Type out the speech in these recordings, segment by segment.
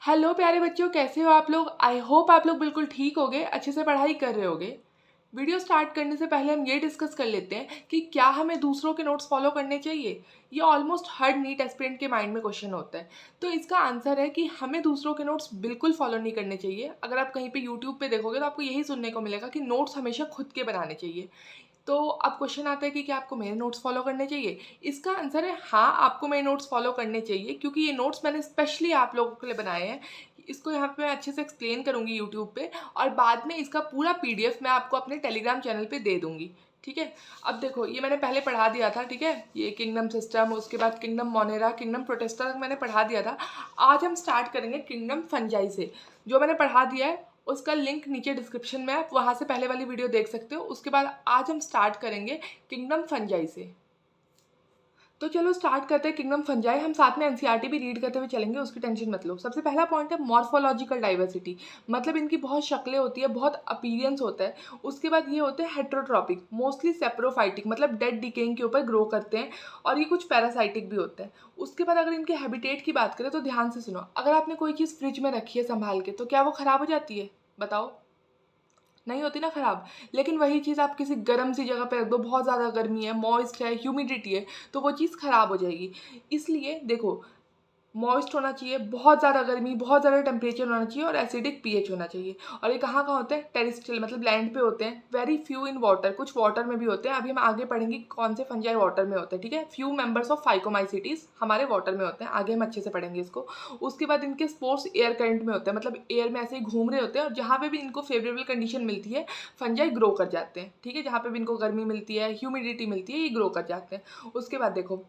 Hello प्यारे बच्चों, कैसे हो आप लोग। आई होप आप लोग बिल्कुल ठीक होगे, अच्छे से पढ़ाई कर रहे होगे। वीडियो स्टार्ट करने से पहले हम ये डिस्कस कर लेते हैं कि क्या हमें दूसरों के नोट्स फॉलो करने चाहिए। ये ऑलमोस्ट हर नीट एस्पिरेंट के माइंड में क्वेश्चन होता है। तो इसका आंसर है कि हमें दूसरों के नोट्स बिल्कुल फॉलो नहीं करने चाहिए। अगर आप कहीं पे यूट्यूब पे देखोगे तो आपको यही सुनने को मिलेगा कि नोट्स हमेशा खुद के बनाने चाहिए। तो अब क्वेश्चन आता है कि क्या आपको मेरे नोट्स फॉलो करने चाहिए। इसका आंसर है हाँ, आपको मेरे नोट्स फॉलो करने चाहिए, क्योंकि ये नोट्स मैंने स्पेशली आप लोगों के लिए बनाए हैं। इसको यहाँ पे मैं अच्छे से एक्सप्लेन करूँगी यूट्यूब पे, और बाद में इसका पूरा पीडीएफ मैं आपको अपने टेलीग्राम चैनल पे दे दूँगी। ठीक है। अब देखो, ये मैंने पहले पढ़ा दिया था। ठीक है, ये किंगडम सिस्टम, उसके बाद किंगडम मोनेरा, किंगडम प्रोटेस्टा तक मैंने पढ़ा दिया था। आज हम स्टार्ट करेंगे किंगडम फंजाई से। जो मैंने पढ़ा दिया है उसका लिंक नीचे डिस्क्रिप्शन में है, आप वहाँ से पहले वाली वीडियो देख सकते हो। उसके बाद आज हम स्टार्ट करेंगे किंगडम फंजाई से। तो चलो स्टार्ट करते हैं किंगडम फंजाई। हम साथ में एनसीईआरटी भी रीड करते हुए चलेंगे, उसकी टेंशन मत लो। सबसे पहला पॉइंट है मॉर्फोलॉजिकल डाइवर्सिटी, मतलब इनकी बहुत शक्लें होती है, बहुत अपीरियंस होता है। उसके बाद ये होते हैं हेट्रोट्रॉपिक, मोस्टली सेप्रोफाइटिक, मतलब डेड डिकेइंग के ऊपर ग्रो करते हैं, और ये कुछ पैरासाइटिक भी होते हैं। उसके बाद अगर इनके हैबिटेट की बात करें तो ध्यान से सुनो। अगर आपने कोई चीज़ फ्रिज में रखी है संभाल के, तो क्या वो ख़राब हो जाती है? बताओ, नहीं होती ना ख़राब। लेकिन वही चीज़ आप किसी गर्म सी जगह पे रख दो, बहुत ज़्यादा गर्मी है, मॉइस्ट है, ह्यूमिडिटी है, तो वो चीज़ ख़राब हो जाएगी। इसलिए देखो, मॉइस्ट होना चाहिए, बहुत ज़्यादा गर्मी, बहुत ज़्यादा टेम्परेचर होना चाहिए, और एसिडिक पीएच होना चाहिए। और ये कहाँ कहाँ होते हैं? टेरेस्ट्रियल, मतलब लैंड पे होते हैं। वेरी फ्यू इन वाटर, कुछ वाटर में भी होते हैं। अभी हम आगे पढ़ेंगे कौन से फंजाई वाटर में होते हैं। ठीक है, फ्यू मेंबर्स ऑफ फाइकोमाइसिटीज हमारे वाटर में होते हैं, आगे हम अच्छे से पढ़ेंगे इसको। उसके बाद इनके स्पोर्स एयर करंट में होते हैं, मतलब एयर में ऐसे ही घूम रहे होते हैं, और जहाँ पे भी इनको फेवरेबल कंडीशन मिलती है फंजाई ग्रो कर जाते हैं। ठीक है, जहाँ पे भी इनको गर्मी मिलती है, ह्यूमिडिटी मिलती है, ये ग्रो कर जाते हैं। उसके बाद देखो,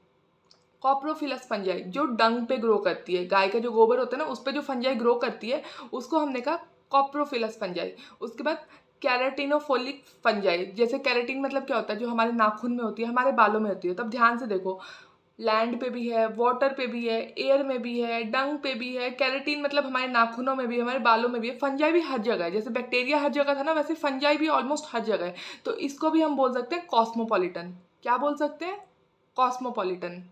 कॉप्रोफिलस फंजाई जो डंग पे ग्रो करती है, गाय का जो गोबर होता है ना, उस पर जो फंजाई ग्रो करती है उसको हमने कहा कॉप्रोफिलस फंजाई। उसके बाद कैरेटिनोफोलिक फंजाई, जैसे कैरेटिन मतलब क्या होता है, जो हमारे नाखून में होती है, हमारे बालों में होती है। तब ध्यान से देखो, लैंड पे भी है, वाटर पे भी है, एयर में भी है, डंग पे भी है। कैरेटीन मतलब हमारे नाखूनों में भी है, हमारे बालों में भी है। फंजाई भी हर जगह है, जैसे बैक्टीरिया हर जगह था ना, वैसे फंजाई भी ऑलमोस्ट हर जगह है। तो इसको भी हम बोल सकते हैं कॉस्मोपॉलिटन। क्या बोल सकते हैं? कॉस्मोपॉलिटन।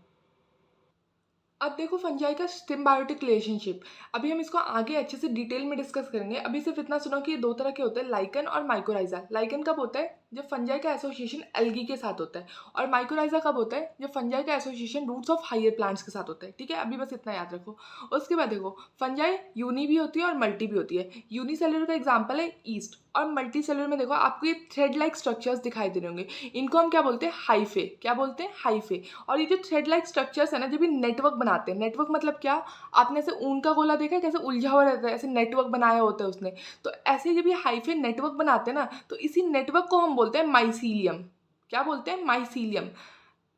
अब देखो फंजाई का सिम्बायोटिक रिलेशनशिप, अभी हम इसको आगे अच्छे से डिटेल में डिस्कस करेंगे। अभी सिर्फ इतना सुनो कि ये दो तरह के होते हैं, लाइकन और माइकोराइजा। लाइकन कब होता है? जब फंजाई का एसोसिएशन एल्गी के साथ होता है। और माइकोराइजा कब होता है? जब फंजाई का association roots of higher plants के साथ होता है। ठीक है, अभी बस इतना याद रखो। उसके बाद देखो, फंजाई यूनी भी होती है और मल्टी भी होती है। यूनिसेलुलर का एग्जाम्पल है ईस्ट, और मल्टी सेलुलर में देखो आपको ये थ्रेड लाइक स्ट्रक्चर्स दिखाई दे रहे होंगे। इनको हम क्या बोलते हैं? हाइफे। क्या बोलते हैं? हाइफे। और ये जो थ्रेड लाइक स्ट्रक्चर्स है ना, जब ये नेटवर्क बनाते हैं, नेटवर्क मतलब क्या? आपने ऐसे ऊन का गोला देखा है कैसे उलझा हुआ रहता है, ऐसे नेटवर्क बनाया होता है उसने। तो ऐसे जब ये हाइफे नेटवर्क बनाते हैं ना, तो इसी नेटवर्क को हम बोलते हैं माइसीलियम। क्या बोलते हैं? Mycelium.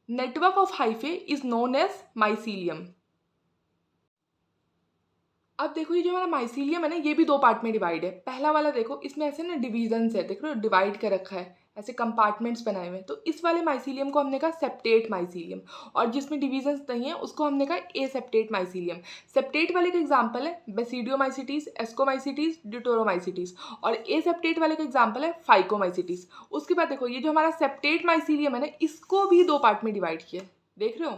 Network of hyphae is known as mycelium. अब देखो, ये जो हमारा माइसीलियम है ना, ये भी दो पार्ट में डिवाइड है। पहला वाला देखो, इसमें ऐसे ना डिविजन्स है, देख रहे हो, डिवाइड कर रखा है, ऐसे कंपार्टमेंट्स बनाए हुए हैं। तो इस वाले माइसीलियम को हमने कहा सेप्टेट माइसीलियम, और जिसमें डिविजन्स नहीं है उसको हमने कहा ए सेप्टेट माइसीलियम। सेप्टेट वाले का एग्जाम्पल है बेसिडियोमाइसिटीज, एस्कोमाइसिटीज, ड्यूटोरोमाइसिटीज, और ए सेप्टेट वाले का एग्जाम्पल है फाइकोमाइसिटीज। उसके बाद देखो, ये जो हमारा सेप्टेट माइसीलियम है ना, इसको भी दो पार्ट में डिवाइड किया, देख रहे हो।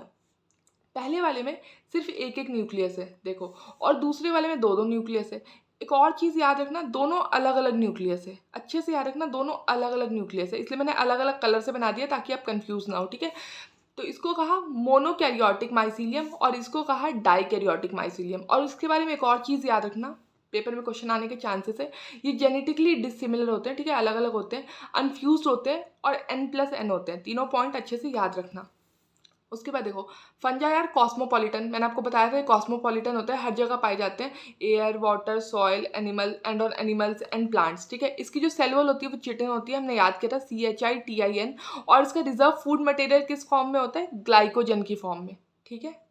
पहले वाले में सिर्फ एक एक न्यूक्लियस है देखो, और दूसरे वाले में दो दो न्यूक्लियस है। एक और चीज़ याद रखना, दोनों अलग अलग न्यूक्लियस है। अच्छे से याद रखना, दोनों अलग अलग न्यूक्लियस है, इसलिए मैंने अलग अलग कलर से बना दिया ताकि आप कंफ्यूज ना हो। ठीक है, तो इसको कहा मोनोकैरियोटिक माइसीलियम, और इसको कहा डाइकैरियोटिक माइसीलियम। और इसके बारे में एक और चीज़ याद रखना, पेपर में क्वेश्चन आने के चांसेस है, ये जेनेटिकली डिसिमिलर होते हैं। ठीक है, अलग अलग होते हैं, अनफ्यूज होते हैं, और N+N होते हैं। तीनों पॉइंट अच्छे से याद रखना। उसके बाद देखो, फंजाई आर कॉस्मोपॉलिटन। मैंने आपको बताया था कॉस्मोपॉलिटन होता है, हर जगह पाए जाते हैं, air, water, soil, animal and और एनिमल्स एंड प्लांट्स। ठीक है, इसकी जो सेल वॉल होती है वो चिटिन होती है, हमने याद किया था CHITIN। और इसका रिजर्व फूड मटेरियल किस फॉर्म में होता है? ग्लाइकोजन की फॉर्म में। ठीक है,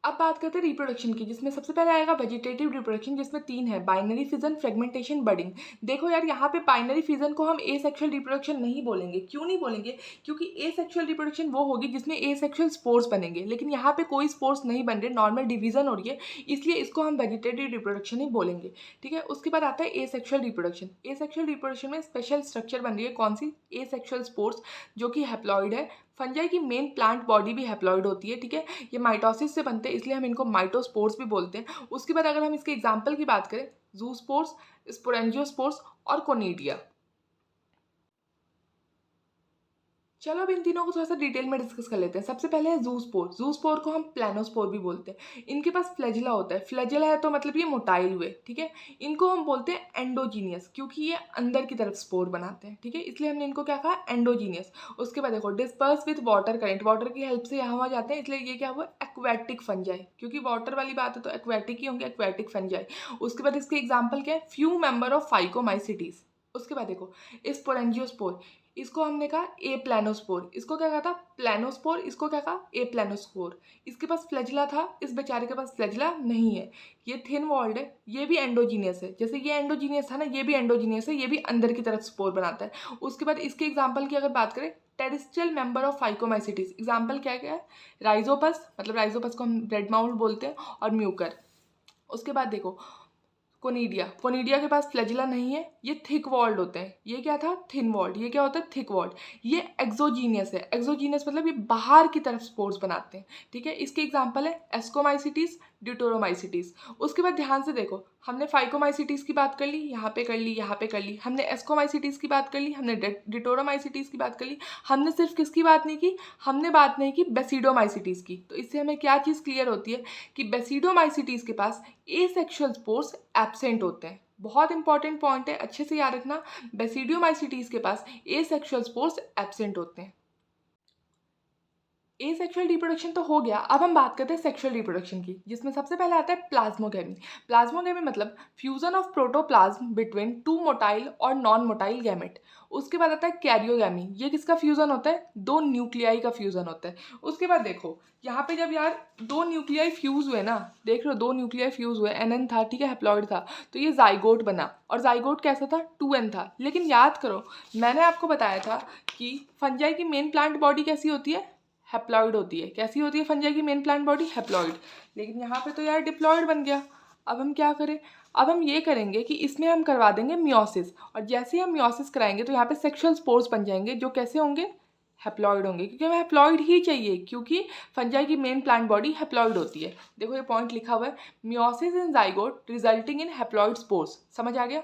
अब बात करते हैं रिप्रोडक्शन की, जिसमें सबसे पहले आएगा वेजिटेटिव रिप्रोडक्शन, जिसमें तीन है, बाइनरी फिजन, फ्रेगमेंटेशन, बडिंग। देखो यार, यहाँ पे बाइनरी फिजन को हम एसेक्सुअल रिप्रोडक्शन नहीं बोलेंगे। क्यों नहीं बोलेंगे? क्योंकि एसेक्सुअल रिप्रोडक्शन वो होगी जिसमें एसेक्सुअल स्पोर्स बनेंगे, लेकिन यहाँ पे कोई स्पोर्स नहीं बन रहे, नॉर्मल डिवीजन हो रही है, इसलिए इसको हम वेजिटेटिव रिप्रोडक्शन ही बोलेंगे। ठीक है, उसके बाद आता है एसेक्सुअल रिप्रोडक्शन। एसेक्सुअल रिप्रोडक्शन में स्पेशल स्ट्रक्चर बन रही है, कौन सी? एसेक्सुअल स्पोर्स, जो कि हैप्लॉइड है, फंजाई की मेन प्लांट बॉडी भी हैप्लॉइड होती है, ठीक है। ये माइटोसिस से बनते हैं, इसलिए हम इनको माइटोस्पोर्स भी बोलते हैं। उसके बाद अगर हम इसके एग्जाम्पल की बात करें, जूस्पोर्स, स्पोरेंजियोस्पोर्स और कोनिडिया। चलो अब इन तीनों को थोड़ा सा डिटेल में डिस्कस कर लेते हैं। सबसे पहले है जूस्पोर। जूस्पोर को हम प्लानोस्पोर भी बोलते हैं। इनके पास फ्लैजिला होता है। फ्लैजिला है तो मतलब ये मोटाइल हुए, ठीक है। इनको हम बोलते हैं एंडोजीनियस, क्योंकि ये अंदर की तरफ स्पोर बनाते हैं, ठीक है, इसलिए हमने इनको क्या कहा, एंडोजीनियस। उसके बाद देखो disperse with water current, water की हेल्प से यहाँ वहाँ जाते हैं, इसलिए ये क्या हुआ, एक्वेटिक फंजाई, क्योंकि वाटर वाली बात है तो एक्वेटिक ही होंगे, एक्वेटिक फंजाई। उसके बाद इसके एग्जाम्पल क्या है, फ्यू मेंबर ऑफ फाइकोमाइसिटीज। उसके बाद देखो स्पोरेंजियोस्पोर, इसको हमने कहा ए प्लानोस्पोर, इसको क्या कहा था, प्लानोस्पोर, इसको क्या कहा, ए प्लानोस्पोर। इसके पास फ्लैजिला था, इस बेचारे के पास फ्लैजिला नहीं है। ये थिन वॉल्ड है, ये भी एंडोजीनियस है, जैसे ये एंडोजीनियस था ना, ये भी एंडोजीनियस है, ये भी अंदर की तरफ स्पोर बनाता है। उसके बाद इसके एग्जाम्पल की अगर बात करें, terrestrial member of phycomycetes, example क्या क्या है, राइजोपस, मतलब राइजोपस को हम रेड माउल्ट बोलते हैं, और म्यूकर। उसके बाद देखो कोनिडिया, कोनिडिया के पास फ्लैजिला नहीं है, ये थिक वॉल्ड होते हैं। ये क्या था, थिन वॉल्ड, ये क्या होता है, थिक वॉल्ड। ये एक्सोजीनियस है, एक्सोजीनियस मतलब ये बाहर की तरफ स्पोर्स बनाते हैं, ठीक है। इसके एग्जांपल है एस्कोमाइसिटीज, ड्यूटोरोमाइसिटीज। उसके बाद ध्यान से देखो, हमने फाइकोमाइसिटीज की बात कर ली, यहाँ पे कर ली, यहाँ पे कर ली, हमने एस्कोमाइसिटीज की बात कर ली, हमने ड्यूटोरोमाइसिटीज की बात कर ली, हमने सिर्फ किसकी बात नहीं की, हमने बात नहीं की बेसिडोमाइसिटीज की। तो इससे हमें क्या चीज़ क्लियर होती है कि बेसिडोमाइसिटीज के पास एसेक्सुअल स्पोर्स एब्सेंट होते हैं। बहुत इंपॉर्टेंट पॉइंट है, अच्छे से याद रखना, बेसिडियोमाइसिटीज के पास एसेक्सुअल स्पोर्स एब्सेंट होते हैं। एसेक्सुअल रिप्रोडक्शन तो हो गया, अब हम बात करते हैं सेक्सुअल रिप्रोडक्शन की, जिसमें सबसे पहले आता है प्लाज्मोगैमी। प्लाज्मोगैमी मतलब fusion of protoplasm between two motile और नॉन मोटाइल गैमेट। उसके बाद आता है कैरियोगैमी, ये किसका फ्यूजन होता है, दो न्यूक्लियाई का फ्यूजन होता है। उसके बाद देखो यहाँ पे जब यार दो न्यूक्लियाई फ्यूज हुए ना, देख रहे हो, दो न्यूक्लियाई फ्यूज हुए, एन था, ठीक है, हैप्लॉइड था, तो ये जाइगोट बना, और जाइगोट कैसा था, 2n था। लेकिन याद करो, मैंने आपको बताया था कि फंजाई की मेन प्लांट बॉडी कैसी होती है, हैप्लॉइड होती है। कैसी होती है फंजाई की मेन प्लांट बॉडी, हैप्लॉइड। लेकिन यहाँ पे तो यार डिप्लॉइड बन गया। अब हम क्या करें, अब हम ये करेंगे कि इसमें हम करवा देंगे मियोसिस, और जैसे ही हम मियोसिस कराएंगे तो यहाँ पे सेक्सुअल स्पोर्स बन जाएंगे, जो कैसे होंगे, हैप्लॉइड होंगे, क्योंकि हमें हैप्लॉइड ही चाहिए, क्योंकि फंजाई की मेन प्लांट बॉडी हैप्लॉइड होती है। देखो ये पॉइंट लिखा हुआ है, meiosis in zygote resulting in haploid spores, समझ आ गया।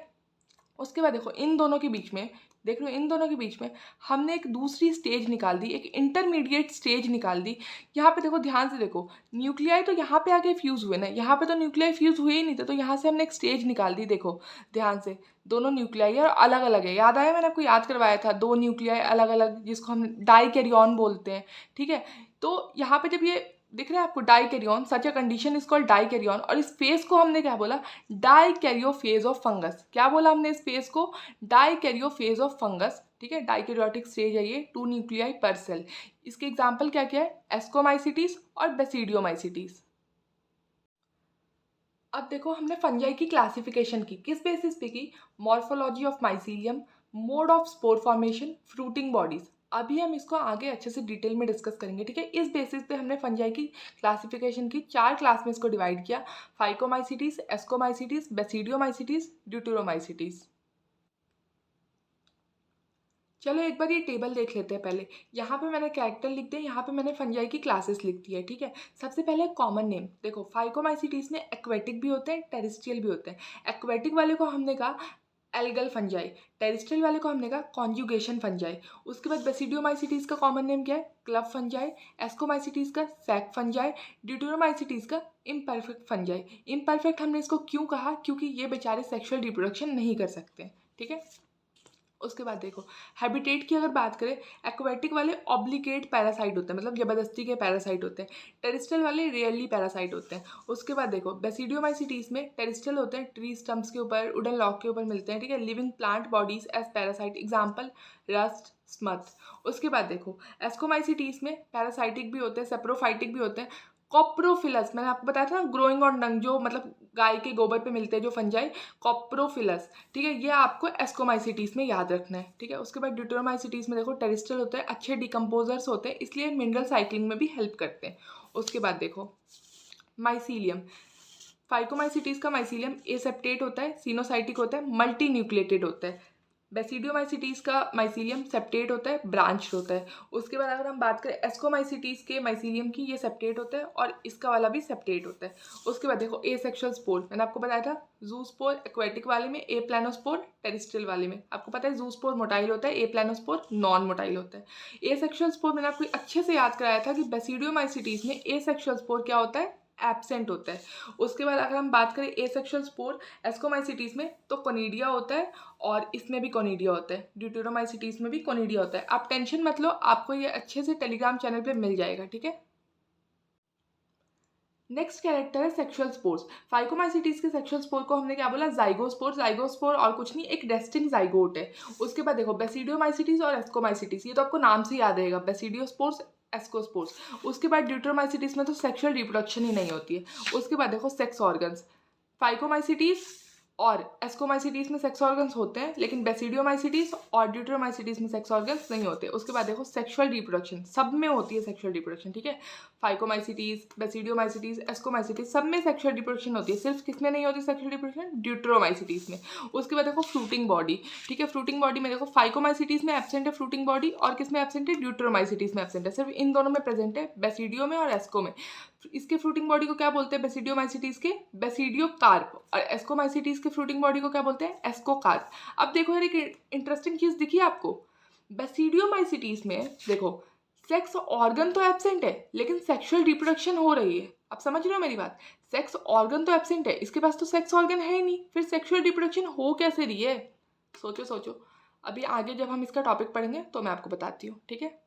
उसके बाद देखो इन दोनों के बीच में, देख लो इन दोनों के बीच में हमने एक दूसरी स्टेज निकाल दी, एक इंटरमीडिएट स्टेज निकाल दी। यहाँ पे देखो ध्यान से देखो, न्यूक्लियाई तो यहाँ पे आके फ्यूज हुए ना, यहाँ पे तो न्यूक्लियाई फ्यूज हुए ही नहीं थे, तो यहाँ से हमने एक स्टेज निकाल दी। देखो ध्यान से, दोनों न्यूक्लियाई और अलग अलग है, याद आया, मैंने आपको याद करवाया था, दो न्यूक्लियाई अलग अलग, जिसको हम डाइकैरियन बोलते हैं, ठीक है। तो यहाँ पे जब ये दिख रहा है आपको dikaryon, such a condition is called dikaryon, और इस फेज को हमने क्या बोला, डाइकैरियोफेज ऑफ फंगस। क्या बोला हमने इस फेज को, डाइकैरियोफेज ऑफ फंगस, ठीक है। डाइकैरियोटिक स्टेज है ये, 2 न्यूक्लियाई पर सेल। इसके एग्जांपल क्या क्या है, एस्कोमाइसिटीज और बेसिडियोमाइसिटीज। अब देखो हमने फंजाई की क्लासिफिकेशन की, किस बेसिस पे की, morphology of mycelium, mode of spore formation, fruiting bodies. अभी हम इसको आगे अच्छे से डिटेल में डिस्कस करेंगे, ठीक है। इस बेसिस पे हमने फंजाई की क्लासिफिकेशन की, 4 क्लास में इसको डिवाइड किया, फाइकोमाइसिटीज, एस्कोमाइसिटीज, बेसिडियोमाइसिटीज, ड्यूटेरोमाइसिटीज। चलो एक बार ये टेबल देख लेते हैं पहले। यहाँ पे मैंने कैरेक्टर लिख दिया, यहाँ पे मैंने फंजाई की क्लासेस लिख दी है, ठीक है। सबसे पहले कॉमन नेम देखो, फाइकोमाइसिटीज में एक्वेटिक भी होते हैं, टेरिस्ट्रियल भी होते हैं। एक्वेटिक वाले को हमने कहा एल्गल फंजाई, टेरिस्ट्रियल वाले को हमने कहा कॉन्जुगेशन फंजाई। उसके बाद बेसिडियोमाइसिटीज का कॉमन नेम क्या है, क्लब फंजाई। एस्कोमाइसिटीज का सैक फंजाई। ड्यूटेरोमाइसिटीज का इम्परफेक्ट फंजाई। इम्परफेक्ट हमने इसको क्यों कहा, क्योंकि ये बेचारे सेक्सुअल रिप्रोडक्शन नहीं कर सकते, ठीक है। उसके बाद देखो हैबिटेट की अगर बात करें, एक्वेटिक वाले ऑब्लिगेट पैरासाइट होते हैं, मतलब जबरदस्ती के पैरासाइट होते हैं। टेरिस्ट्रियल वाले रियरली पैरासाइट होते हैं। उसके बाद देखो बेसिडियोमाइसिटीज में टेरिस्ट्रियल होते हैं, ट्री स्टम्प्स के ऊपर, वुडन लॉग के ऊपर मिलते हैं, ठीक है। Living plant bodies as parasite, example rust, smut. उसके बाद देखो एस्कोमाइसिटीज में पैरासाइटिक भी होते हैं, सेप्रोफाइटिक भी होते हैं। कॉप्रोफिलस, मैंने आपको बताया था ना, ग्रोइंग ऑन डंग, जो मतलब गाय के गोबर पे मिलते हैं जो फंजाई, कॉप्रोफिलस, ठीक है। ये आपको एस्कोमाइसिटीज में याद रखना है, ठीक है। उसके बाद ड्यूटेरोमाइसिटीज में देखो टेरिस्ट्रियल होते हैं, अच्छे डिकम्पोजर्स होते हैं, इसलिए मिनरल साइक्लिंग में भी हेल्प करते हैं। उसके बाद देखो माइसीलियम, फाइकोमाइसिटीज का माइसीलियम एसेप्टेट होता है, सिनोसाइटिक होता है, मल्टी न्यूक्लिएटेड होता है। बेसिडियोमाइसिटीज़ का माइसीलियम सेप्टेट होता है, ब्रांच होता है। उसके बाद अगर हम बात करें एस्कोमाइसिटीज़ के माइसीलियम की, ये सेप्टेट होता है और इसका वाला भी सेप्टेट होता है। उसके बाद देखो एसेक्सुअल स्पोर, मैंने आपको बताया था जू स्पोर एक्वेटिक वाले में, ए प्लानोस्पोर टेरेस्ट्रियल वाले में। आपको पता है जू स्पोर मोटाइल होता है, ए प्लानोस्पोर नॉन मोटाइल होता है। एसेक्सुअल स्पोर मैंने आपको अच्छे से याद कराया था कि बेसिडियोमाइसिटीज़ में एसेक्सुअल स्पोर क्या होता है, एब्सेंट होता है। उसके बाद अगर हम बात करें एसेक्सुअल स्पोर एस्कोमाइसिटीज़ में, तो कोनिडिया होता है और इसमें भी कोनिडिया होता है। ड्यूटेरोमाइसिटीज़ में भी कोनिडिया होता है। आप टेंशन मत लो, आपको ये अच्छे से टेलीग्राम चैनल पे मिल जाएगा, ठीक है। नेक्स्ट कैरेक्टर है सेक्सुअल स्पोर्स। फाइकोमाइसिटीज के सेक्सुअल स्पोर को हमने क्या बोला, जाइगोस्पोर। जाइगोस्पोर और कुछ नहीं, एक डेस्टिन जाइगोट है। उसके बाद देखो बेसिडियोमाइसिटीज और एस्कोमाइसिटीज, ये तो आपको नाम से याद रहेगा, बेसिडियोस्पोर्स एस्कोस्पोर्स। उसके बाद ड्यूटेरोमाइसिटीज में तो सेक्सुअल रिप्रोडक्शन ही नहीं होती है। उसके बाद देखो सेक्स ऑर्गन्स, फाइकोमाइसिटीज और एस्कोमाइसिटीज में सेक्स ऑर्गन्स होते हैं, लेकिन बेसिडियोमाइसिटीज और ड्यूटेरोमाइसिटीज में सेक्स ऑर्गन्स नहीं होते। उसके बाद देखो सेक्सुअल रिप्रोडक्शन, सब में होती है सेक्सुअल रिप्रोडक्शन, ठीक है। फाइकोमाइसिटीज, बेसिडियोमाइसिटीज, एस्कोमाइसिटीज, सब में सेक्सुअल रिप्रोडक्शन होती है, सिर्फ किसमें नहीं होती सेक्सुअल रिप्रोडक्शन, ड्यूटेरोमाइसिटीज में। उसके बाद देखो फ्रूटिंग बॉडी, ठीक है। फ्रूटिंग बॉडी में देखो फाइकोमाइसिटीज में एब्सेंट है फ्रूटिंग बॉडी, और किसमें एब्सेंट है, ड्यूटेरोमाइसिटीज में एब्सेंट है। सिर्फ इन दोनों में प्रेजेंट है, बेसिडियो में और एस्को में। इसके फ्रूटिंग बॉडी को क्या बोलते हैं, बेसिडियोमाइसिटीज के बेसिडियो कार्प, और एस्कोमाइसिटीज के फ्रूटिंग बॉडी को क्या बोलते हैं, एस्को कार्प। अब देखो यार एक इंटरेस्टिंग चीज दिखी आपको, बेसिडियोमाइसिटीज में देखो सेक्स ऑर्गन तो एब्सेंट है, लेकिन सेक्सुअल रिप्रोडक्शन हो रही है। आप समझ रहे हो मेरी बात, सेक्स ऑर्गन तो एब्सेंट है, इसके पास तो सेक्स ऑर्गन है ही नहीं, फिर सेक्सुअल रिप्रोडक्शन हो कैसे रही है। सोचो सोचो, अभी आगे जब हम इसका टॉपिक पढ़ेंगे तो मैं आपको बताती हूँ, ठीक है।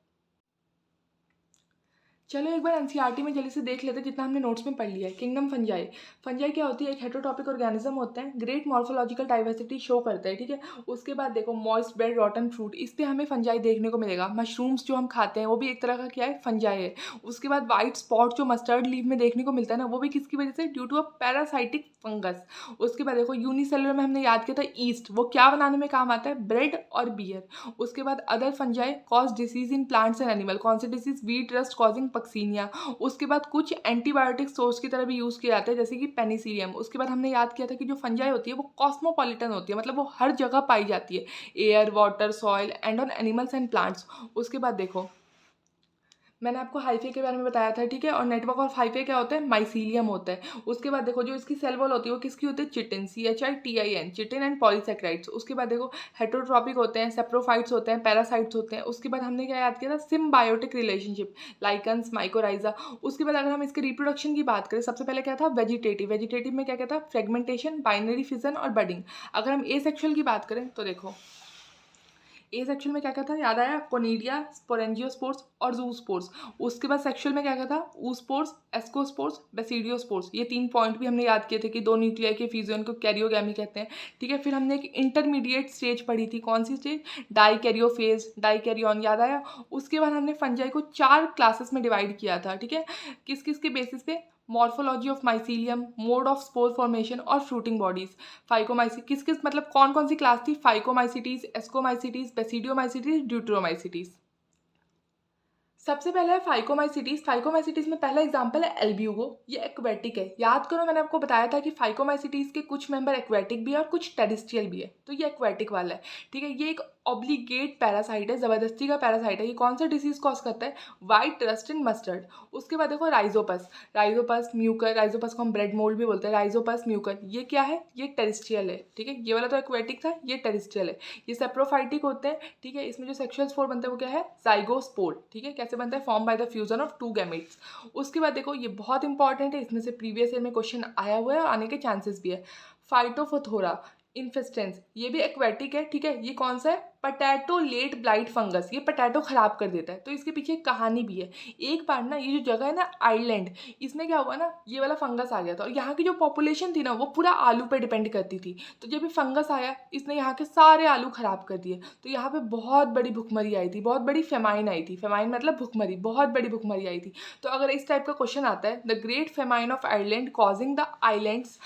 चलो एक बार एनसीईआरटी में जल्दी से देख लेते हैं जितना हमने नोट्स में पढ़ लिया है। किंगडम फंजाई, फंजाई क्या होती है, एक हेटेरोटॉपिक ऑर्गेनिज्म होता है, ग्रेट मॉर्फोलॉजिकल डाइवर्सिटी शो करता है, ठीक है। उसके बाद देखो मॉइस्ट ब्रेड रॉटन फ्रूट, इस पे हमें फंजाई देखने को मिलेगा। मशरूम्स जो हम खाते हैं वो भी एक तरह का क्या है, फंजाई है। उसके बाद वाइट स्पॉट जो मस्टर्ड लीव में देखने को मिलता है ना, वो भी किसकी वजह से, due to a parasitic fungus. उसके बाद देखो यूनिसेलुलर में हमने याद किया था ईस्ट, वो क्या बनाने में काम आता है, ब्रेड और बियर। उसके बाद other fungi cause disease in plants and animal, कौन से disease, wheat rust causing Puccinia. उसके बाद कुछ एंटीबायोटिक सोर्स की तरह भी यूज़ किए जाते हैं, जैसे कि पेनिसिलियम। उसके बाद हमने याद किया था कि जो फंजाई होती है वो कॉस्मोपॉलिटन होती है, मतलब वो हर जगह पाई जाती है, air, water, soil and on animals and plants. उसके बाद देखो मैंने आपको हाइफे के बारे में बताया था, ठीक है। और नेटवर्क ऑफ हाइफे क्या होता है, माइसीलियम होता है। उसके बाद देखो जो इसकी सेल वॉल होती है वो किसकी होती है, chitin, CHITIN, chitin and polysaccharides. उसके बाद देखो हेटेरोट्रॉपिक होते हैं, सेप्रोफाइट्स होते हैं, पैरासाइट्स होते हैं। उसके बाद हमने क्या याद किया था, सिम्बायोटिक रिलेशनशिप, लाइकन्स, माइकोराइजा। उसके बाद अगर हम इसके रिप्रोडक्शन की बात करें, सबसे पहले क्या था, वेजिटेटिव। वेजिटेटिव में क्या क्या था, फ्रेगमेंटेशन, बाइनरी फिजन और बडिंग। अगर हम एसेक्सुअल की बात करें तो देखो ए सेक्शन में क्या क्या था, याद आया, कोनिडिया, स्पोरेंजियोस्पोर्स और जूस्पोर्स। उसके बाद सेक्शुअल में क्या क्या था, ऊस्पोर्स, एस्कोस्पोर्स, बेसिडियोस्पोर्स। ये 3 पॉइंट भी हमने याद किए थे कि 2 न्यूक्लियाई के फ्यूजन को कैरियोगैमी कहते हैं, ठीक है। फिर हमने एक इंटरमीडिएट स्टेज पढ़ी थी, कौन सी स्टेज, डाइकैरियोफेज, डाइकैरियन, याद आया। उसके बाद हमने फंजाई को 4 क्लासेस में डिवाइड किया था, ठीक है। किस किस के बेसिस पे, morphology of mycelium, mode of spore formation और फ्रूटिंग बॉडीज। फाइकोमाइसी किस किस मतलब कौन कौन सी क्लास थी, फाइकोमाइसिटीज, एस्कोमाइसिटीज, बेसिडियोमाइसिटीज, ड्यूटेरोमाइसिटीज। सबसे पहले है फाइकोमाइसिटीज। फाइकोमाइसिटीज में पहला एग्जांपल है एल्ब्यूगो, ये एक्वेटिक है। याद करो मैंने आपको बताया था कि फाइकोमाइसिटीज के कुछ मेंबर एक्वेटिक भी है और कुछ टेरेस्ट्रियल भी है, तो ये एक्वेटिक वाला है, ठीक है। ये एक ऑब्लिगेट पैरासाइट है, जबरदस्ती का पैरासाइट है। ये कौन सा डिसीज कॉज करता है, वाइट रस्ट इन मस्टर्ड। उसके बाद देखो राइजोपस, राइजोपस म्यूकर, राइजोपस को हम ब्रेड मोल्ड भी बोलते हैं, राइजोपस म्यूकर, ये क्या है, ये टेरेस्ट्रियल है, ठीक है। ये वाला तो एक्वेटिक था, ये टेरेस्ट्रियल है। ये सेप्रोफाइटिक होते हैं, ठीक है। इसमें जो सेक्सुअल स्पोर बनता है वो क्या है, जाइगोस्पोर, ठीक है। कैसे बनता है, form by the fusion of 2 gametes. उसके बाद देखो ये बहुत इंपॉर्टेंट है, इसमें से प्रीवियस ईयर में क्वेश्चन आया हुआ है और आने के चांसेस भी है। फाइटोफोथोरा इन्फेस्टेंस, ये भी एक्वेटिक है, ठीक है। ये कौन सा है, पटैटो लेट ब्लाइट फंगस, ये पटैटो खराब कर देता है। तो इसके पीछे एक कहानी भी है। एक बार ना ये जो जगह है ना आइलैंड, इसमें क्या हुआ ना, ये वाला फंगस आ गया था और यहाँ की जो पॉपुलेशन थी ना वो पूरा आलू पे डिपेंड करती थी। तो जब ये फंगस आया इसने यहाँ के सारे आलू खराब कर दिए, तो यहाँ पे बहुत बड़ी भुखमरी आई थी, बहुत बड़ी फेमाइन आई थी। फेमाइन मतलब भुखमरी, बहुत बड़ी भुखमरी आई थी। तो अगर इस टाइप का क्वेश्चन आता है, the great famine of Ireland causing the Ireland's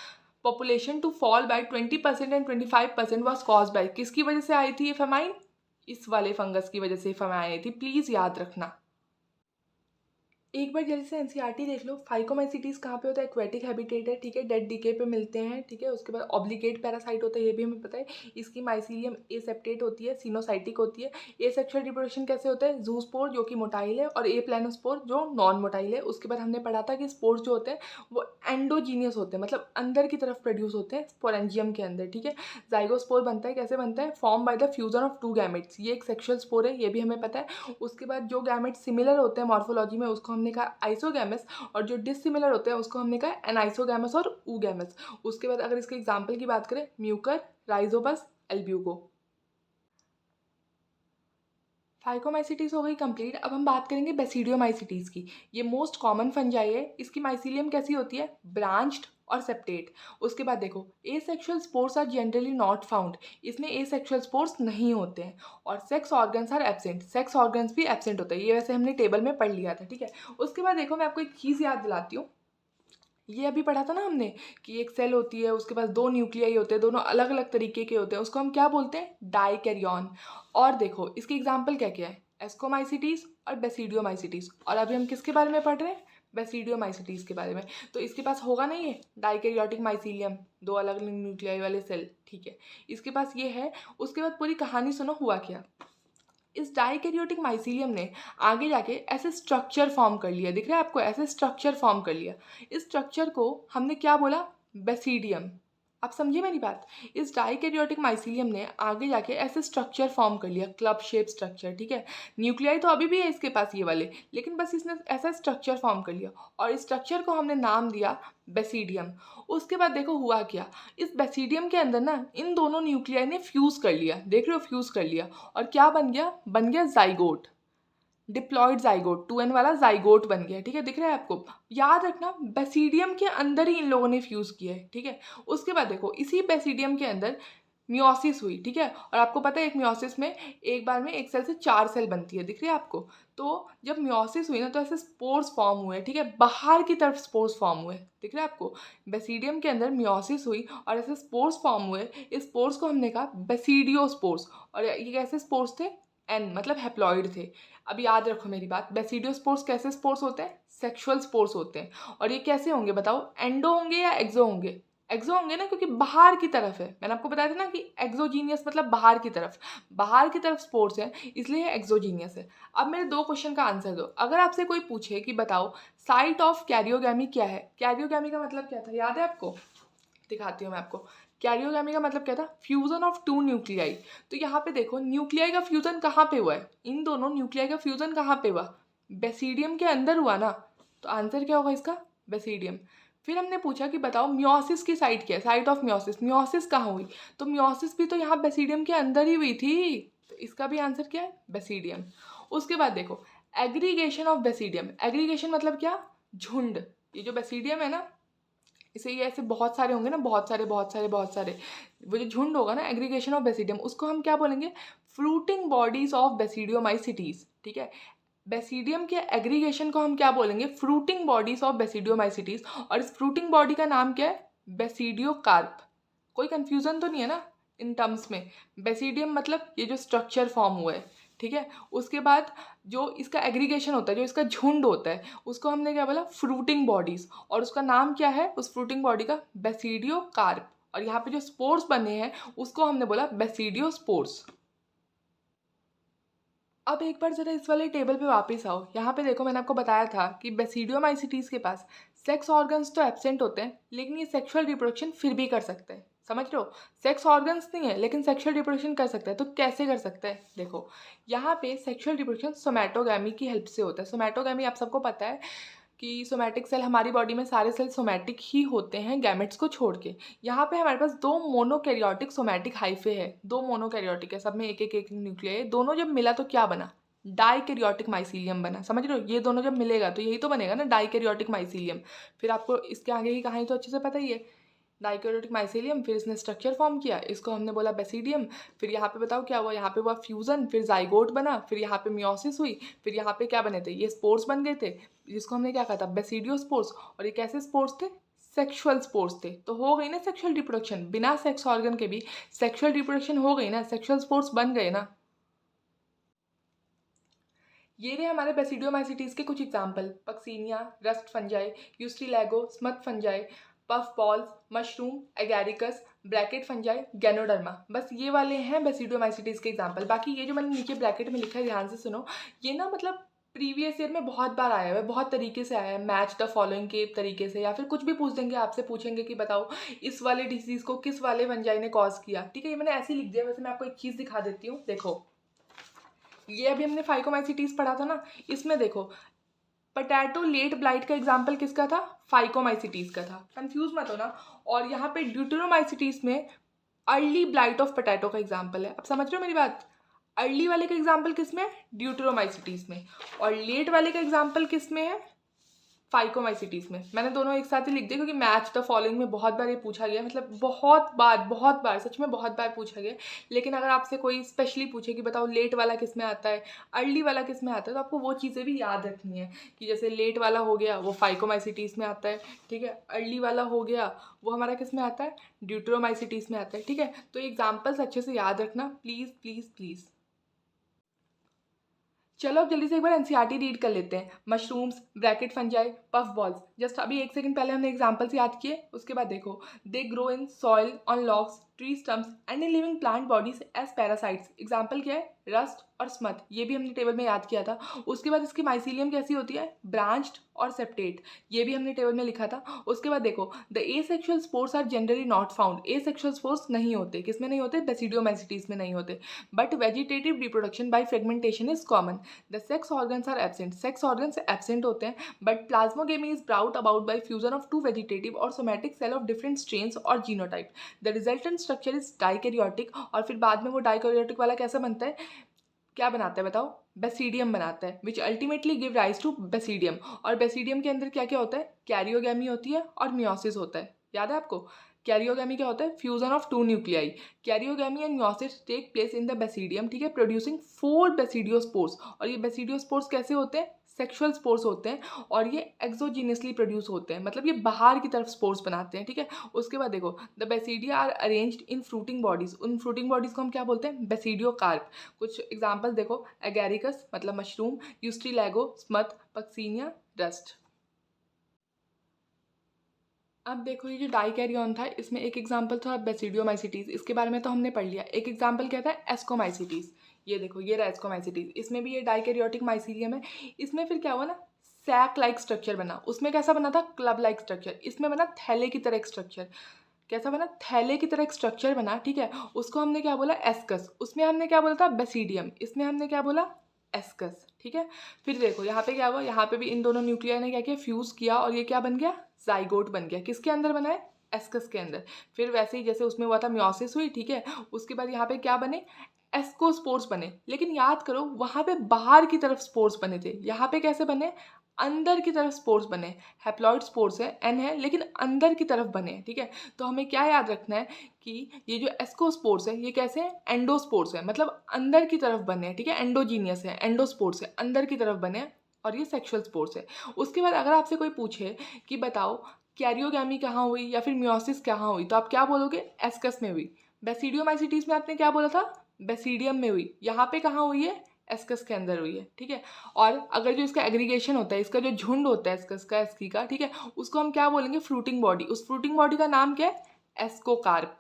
population to fall by 20% and 25% was cause by, किसकी वजह से आई थी ये फेमाइन, इस वाले फंगस की वजह से फेमाइन आई थी, प्लीज याद रखना। एक बार जल्दी से एनसीईआरटी देख लो। फाइकोमाइसीटीज कहाँ पे होता है? एक्वेटिक हैबिटेट है, ठीक है, डेड डीके पे मिलते हैं, ठीक है। उसके बाद ऑब्लिगेट पैरासाइट होता है, ये भी हमें पता है। इसकी माइसीलियम एसेप्टेट होती है, सिनोसाइटिक होती है। एसेक्सुअल रिप्रोडक्शन कैसे होता है? जूस्पोर जो कि मोटाइल है और ए प्लानोस्पोर जो नॉन मोटाइल है। उसके बाद हमने पढ़ा था कि स्पोर्स जो होते हैं वो एंडोजीनियस होते हैं, मतलब अंदर की तरफ प्रोड्यूस होते हैं स्पोरेंजियम के अंदर, ठीक है। जाइगोस्पोर बनता है, कैसे बनता है? Form by the fusion of two gametes, ये एक सेक्सुअल स्पोर है, ये भी हमें पता है। उसके बाद जो गैमेट्स सिमिलर होते हैं मॉर्फोलॉजी में उसको हमने कहा आइसोगैमस, और जो डिसिमिलर होते हैं उसको हमने कहा एनाइसोगैमस और ऊगैमस। उसके बाद अगर इसके एग्जाम्पल की बात करें, म्यूकर, राइजोबस, एल्ब्यूको। फाइकोमाइसीटीज हो गई कंप्लीट। अब हम बात करेंगे बेसिडियोमाइसीटीज की। ये मोस्ट कॉमन फंजाई है। इसकी माइसीलियम कैसी होती है? ब्रांच्ड और सेप्टेट। उसके बाद देखो, asexual spores are generally not found, इसमें एसेक्सुअल स्पोर्स नहीं होते हैं। और sex organs are absent, sex organs भी एब्सेंट होते हैं, ये वैसे हमने टेबल में पढ़ लिया था, ठीक है। उसके बाद देखो, मैं आपको एक चीज़ याद दिलाती हूँ। ये अभी पढ़ा था ना हमने कि एक सेल होती है, उसके पास दो न्यूक्लियाई होते हैं, दोनों अलग अलग तरीके के होते हैं, उसको हम क्या बोलते हैं? डाइकैरियन। और देखो इसकी एग्जाम्पल क्या क्या है? एस्कोमाइसीटीज और बेसिडियोमाइसीटीज। और अभी हम किसके बारे में पढ़ रहे हैं? बेसिडियोमाइसीटीज के बारे में। तो इसके पास होगा नहीं है डाइकैरियोटिक माइसीलियम, दो अलग अलग न्यूक्लियाई वाले सेल, ठीक है। इसके पास ये है। उसके बाद पूरी कहानी सुनो, हुआ क्या। इस डाइकैरियोटिक माइसीलियम ने आगे जाके ऐसे स्ट्रक्चर फॉर्म कर लिया, दिख रहा है आपको? ऐसे स्ट्रक्चर फॉर्म कर लिया। इस स्ट्रक्चर को हमने क्या बोला? बेसिडियम। आप समझे मेरी बात? इस डाइकैरियोटिक माइसीलियम ने आगे जाके ऐसे स्ट्रक्चर फॉर्म कर लिया, क्लब शेप स्ट्रक्चर, ठीक है। न्यूक्लियाई तो अभी भी है इसके पास ये वाले, लेकिन बस इसने ऐसा स्ट्रक्चर फॉर्म कर लिया और इस स्ट्रक्चर को हमने नाम दिया बेसिडियम। उसके बाद देखो हुआ क्या। इस बेसिडियम के अंदर ना इन दोनों न्यूक्लियाई ने फ्यूज कर लिया, देख रहे हो? फ्यूज कर लिया और क्या बन गया? बन गया जाइगोट, डिप्लॉइड जाइगोट, 2n वाला जाइगोट बन गया, ठीक है। दिख रहा है आपको? याद रखना, बेसिडियम के अंदर ही इन लोगों ने फ्यूज किया है, ठीक है। उसके बाद देखो, इसी बेसिडियम के अंदर मियोसिस हुई, ठीक है। और आपको पता है एक मियोसिस में एक बार में एक सेल से 4 सेल बनती है, दिख रही है आपको? तो जब मियोसिस हुई ना तो ऐसे स्पोर्स फॉर्म हुए, ठीक है, बाहर की तरफ स्पोर्स फॉर्म हुए, दिख रहा है आपको? बेसिडियम के अंदर मियोसिस हुई और ऐसे स्पोर्स फॉर्म हुए। इस स्पोर्स को हमने कहा बेसिडियोस्पोर्स। और ये कैसे स्पोर्स थे? एन मतलब हैप्लॉइड थे। अब याद रखो मेरी बात, बेसिडियोस्पोर्स कैसे स्पोर्स होते हैं? सेक्सुअल स्पोर्स होते हैं। और ये कैसे होंगे बताओ? एंडो होंगे या एक्सो होंगे? एक्सो होंगे ना, क्योंकि बाहर की तरफ है। मैंने आपको बताया था ना कि एक्सोजीनियस मतलब बाहर की तरफ, बाहर की तरफ स्पोर्स है, इसलिए एक्सोजीनियस है। अब मेरे दो क्वेश्चन का आंसर दो। अगर आपसे कोई पूछे कि बताओ साइट ऑफ कैरियोगैमी क्या है, कैरियोगैमी का मतलब क्या था, याद है आपको? दिखाती हूँ मैं आपको। कैरियोगैमी का मतलब क्या था? Fusion of two nuclei. तो यहाँ पे देखो, न्यूक्लियाई का फ्यूजन कहाँ पे हुआ है? इन दोनों न्यूक्लियाई का फ्यूजन कहाँ पे हुआ? बेसिडियम के अंदर हुआ ना। तो आंसर क्या होगा इसका? बेसिडियम। फिर हमने पूछा कि बताओ मियोसिस की साइट क्या है, साइट ऑफ मियोसिस, मियोसिस कहाँ हुई? तो मियोसिस भी तो यहाँ बेसिडियम के अंदर ही हुई थी, तो इसका भी आंसर क्या है? बेसिडियम। उसके बाद देखो, एग्रीगेशन ऑफ बेसिडियम। एग्रीगेशन मतलब क्या? झुंड। ये जो बेसिडियम है ना, इसे ये ऐसे बहुत सारे होंगे ना, बहुत सारे बहुत सारे बहुत सारे, वो जो झुंड होगा ना, एग्रीगेशन ऑफ बेसिडियम, उसको हम क्या बोलेंगे? फ्रूटिंग बॉडीज ऑफ बेसिडियोमाइसिटीज, ठीक है। बेसिडियम के एग्रीगेशन को हम क्या बोलेंगे? Fruiting bodies of basidiomycetes. और इस फ्रूटिंग बॉडी का नाम क्या है? बेसिडियोकार्प। कोई कंफ्यूजन तो नहीं है ना इन टर्म्स में? बेसिडियम मतलब ये जो स्ट्रक्चर फॉर्म हुआ है, ठीक है। उसके बाद जो इसका एग्रीगेशन होता है, जो इसका झुंड होता है, उसको हमने क्या बोला? Fruiting bodies. और उसका नाम क्या है उस फ्रूटिंग बॉडी का? बेसिडियोकार्प। और यहाँ पे जो स्पोर्स बने हैं उसको हमने बोला बेसिडियोस्पोर्स। अब एक बार जरा इस वाले टेबल पे वापस आओ। यहाँ पे देखो, मैंने आपको बताया था कि बेसिडियोमाइसिटीज के पास सेक्स ऑर्गन्स तो एब्सेंट होते हैं, लेकिन ये सेक्सुअल रिप्रोडक्शन फिर भी कर सकते हैं। समझ रहे हो? सेक्स ऑर्गन्स नहीं है लेकिन सेक्सुअल रिप्रोडक्शन कर सकता है। तो कैसे कर सकता है? देखो, यहाँ पे सेक्सुअल रिप्रोडक्शन सोमैटोगैमी की हेल्प से होता है। सोमैटोगैमी आप सबको पता है कि सोमैटिक सेल, हमारी बॉडी में सारे सेल सोमैटिक ही होते हैं गैमेट्स को छोड़ के। यहाँ पे हमारे पास दो मोनोकैरियोटिक सोमैटिक हाइफे है, दो मोनोकैरियोटिक है, सब में एक एक एक न्यूक्लियाई है। दोनों जब मिला तो क्या बना? डाइकैरियोटिक माइसीलियम बना। समझ रहे हो? ये दोनों जब मिलेगा तो यही तो बनेगा ना, डाइकैरियोटिक माइसीलियम। फिर आपको इसके आगे की कहानी तो अच्छे से पता ही है। डाइकैरियोटिक माइसीलियम, फिर इसने स्ट्रक्चर फॉर्म किया, इसको हमने बोला बेसिडियम। फिर यहाँ पे बताओ क्या हुआ? यहाँ पे हुआ फ्यूजन, फिर जाइगोट बना, फिर यहाँ पे मियोसिस हुई, फिर यहाँ पे क्या बने थे? ये स्पोर्स बन गए थे, जिसको हमने क्या कहा था? बेसिडियोस्पोर्स। और ये कैसे स्पोर्स थे? सेक्सुअल स्पोर्स थे। तो हो गई ना सेक्सुअल रिप्रोडक्शन, बिना सेक्स ऑर्गन के भी सेक्सुअल रिप्रोडक्शन हो गई ना, सेक्सुअल स्पोर्स बन गए ना। ये रहे हमारे बेसिडियोमाइसिटीज़ के कुछ example: Puccinia, rust fungi, Ustilago, smut fungi, puff balls, mushroom, Agaricus, bracket fungi, Ganoderma. बस ये वाले हैं बेसिडियोमाइसिटीज़ के एग्जाम्पल। बाकी ये जो मैंने नीचे ब्रैकेट में लिखा है, ध्यान से सुनो, ये ना मतलब प्रीवियस ईयर में बहुत बार आया हुआ है, बहुत तरीके से आया है, मैच द फॉलोइंग के तरीके से, या फिर कुछ भी पूछ देंगे आपसे, पूछेंगे कि बताओ इस वाले डिसीज़ को किस वाले फंजाई ने कॉज किया। ठीक है, ये मैंने ऐसे ही लिख दिया। वैसे मैं आपको एक चीज़ दिखा देती हूँ, देखो ये अभी हमने फाइकोमाइसिटीज पढ़ा था ना, इसमें देखो पोटैटो लेट ब्लाइट का एग्जाम्पल किसका था? फाइकोमाइसिटीज का था। कंफ्यूज मत हो ना। और यहाँ पे ड्यूटेरोमाइसिटीज में अर्ली ब्लाइट ऑफ पोटैटो का एग्जाम्पल है। अब समझ रहे हो मेरी बात? अर्ली वाले का एग्जाम्पल किस में? ड्यूटेरोमाइसिटीज में। और लेट वाले का एग्जाम्पल किस में है? फाइकोमाइसिटीज में। मैंने दोनों एक साथ ही लिख दिया क्योंकि मैच द फॉलोइंग में बहुत बार ये पूछा गया, मतलब बहुत बार, सच में बहुत बार पूछा गया। लेकिन अगर आपसे कोई स्पेशली पूछे कि बताओ लेट वाला किस में आता है, अर्ली वाला किस में आता है, तो आपको वो चीज़ें भी याद रखनी है कि जैसे लेट वाला हो गया वो फाइकोमाइसिटीज में आता है, ठीक है। अर्ली वाला हो गया वो हमारा किस में आता है? ड्यूटेरोमाइसिटीज में आता है, ठीक है। तो एग्जाम्पल्स अच्छे से याद रखना, प्लीज़ प्लीज़ प्लीज़। चलो अब जल्दी से एक बार एनसीईआरटी रीड कर लेते हैं। Mushrooms, bracket fungi, puff balls. Just अभी एक सेकंड पहले हमने एग्जांपल्स याद किए, उसके बाद देखो they grow in soil, on logs, tree stumps and in living plant bodies as parasites. Example क्या है? रस्ट और स्मथ, ये भी हमने टेबल में याद किया था। उसके बाद इसकी माइसीलियम कैसी होती है? ब्रांच्ड और सेप्टेट, ये भी हमने टेबल में लिखा था। उसके बाद देखो the asexual spores are generally not found. Asexual spores नहीं होते, किसमें नहीं होते? बेसिडियोमाइसिटीज में नहीं होते। But vegetative reproduction by fragmentation is common. The sex organs are absent. Sex organs absent होते हैं, but plasmogamy is brought about by fusion of two vegetative और somatic cell of different strains और genotype. The resultant structure is dikaryotic. और फिर बाद में वो dikaryotic वाला कैसा बनता है? क्या बनाता है बताओ? बेसिडियम बनाता है, which ultimately give rise to basidium. और बेसिडियम के अंदर क्या क्या होता है? कैरियोगैमी होती है और मियोसिस होता है। याद है आपको? कैरियोगैमी क्या होता है? Fusion of two nuclei. Karyogamy and meiosis take place in the basidium, ठीक है, प्रोड्यूसिंग 4 बेसिडियोस्पोर्स। और ये बेसिडियोस्पोर्स कैसे होते हैं? सेक्सुअल स्पोर्स होते हैं, और ये एक्सोजीनियसली प्रोड्यूस होते हैं, मतलब ये बाहर की तरफ स्पोर्स बनाते हैं, ठीक है। उसके बाद देखो the basidia are arranged in fruiting bodies. उन फ्रूटिंग बॉडीज को हम क्या बोलते हैं? बेसिडियोकार्प। कुछ एग्जाम्पल देखो, एगैरिकस मतलब मशरूम, यूस्ट्रीलैगो, स्मथ, पक्सीनिया, रस्ट। अब देखो ये जो डाइकैरियन था, इसमें एक एग्जाम्पल था बेसिडियोमाइसिटीज, इसके बारे में तो हमने पढ़ लिया। एक एग्जाम्पल क्या था? एस्कोमाइसिटीज। ये देखो ये रहा एस्कोमाइसिटीज, इसमें भी ये डाइकैरियोटिक माइसीलियम है। इसमें फिर क्या हुआ ना, सैक लाइक स्ट्रक्चर बना। उसमें कैसा बना था? Club like structure. इसमें बना थैले की तरह एक स्ट्रक्चर। कैसा बना? थैले की तरह एक स्ट्रक्चर बना, ठीक है। उसको हमने क्या बोला? एस्कस। उसमें हमने क्या बोला था? बेसिडियम। इसमें हमने क्या बोला? एस्कस, ठीक है। फिर देखो यहाँ पे क्या हुआ, यहाँ पे भी इन दोनों न्यूक्लियर ने क्या किया? फ्यूज किया, और ये क्या बन गया? जाइगोट बन गया। किसके अंदर बना है? एस्कस के अंदर। फिर वैसे ही जैसे उसमें हुआ था मियोसिस हुई, ठीक है। उसके बाद यहाँ पे क्या बने? एस्कोस्पोर्स बने। लेकिन याद करो वहाँ पे बाहर की तरफ स्पोर्स बने थे, यहाँ पे कैसे बने? अंदर की तरफ स्पोर्स बने। हैप्लॉइड स्पोर्स है, एन है, लेकिन अंदर की तरफ बने, ठीक है। तो हमें क्या याद रखना है कि ये जो एस्कोस्पोर्स है ये कैसे है? एंडोस्पोर्स है, मतलब अंदर की तरफ बने हैं, ठीक है। एंडोजीनियस है, एंडोस्पोर्स है, अंदर की तरफ बने हैं, और ये सेक्सुअल स्पोर्स है। उसके बाद अगर आपसे कोई पूछे कि बताओ कैरियोगैमी कहाँ हुई या फिर मियोसिस कहाँ हुई, तो आप क्या बोलोगे? एस्कस में हुई। बेसिडियोमाइसिटीज में आपने क्या बोला था? बेसिडियम में हुई। यहाँ पे कहाँ हुई है? एस्कस के अंदर हुई है, ठीक है। और अगर जो इसका एग्रीगेशन होता है, इसका जो झुंड होता है एस्कस का, एस्की का, ठीक है, उसको हम क्या बोलेंगे? Fruiting body. उस फ्रूटिंग बॉडी का नाम क्या है? एस्कोकार्प।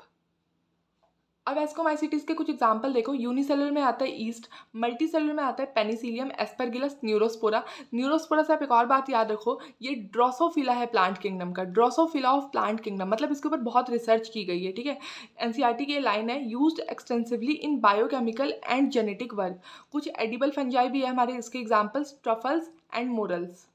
अब एस्कोमाइसिटीज के कुछ एग्जाम्पल देखो। यूनिसेलुलर में आता है ईस्ट, मल्टीसेलुलर में आता है पेनिसिलियम, एस्परगिलस, न्यूरोस्पोरा। न्यूरोस्पोरा से आप एक और बात याद रखो, ये ड्रोसोफिला है प्लांट किंगडम का। ड्रोसोफिला ऑफ प्लांट किंगडम, मतलब इसके ऊपर बहुत रिसर्च की गई है, ठीक है। एनसीईआरटी की लाइन है, used extensively in biochemical and genetic work. कुछ एडिबल फंजाई भी है हमारे, इसके एग्जाम्पल्स ट्रफल्स एंड मोरल्स।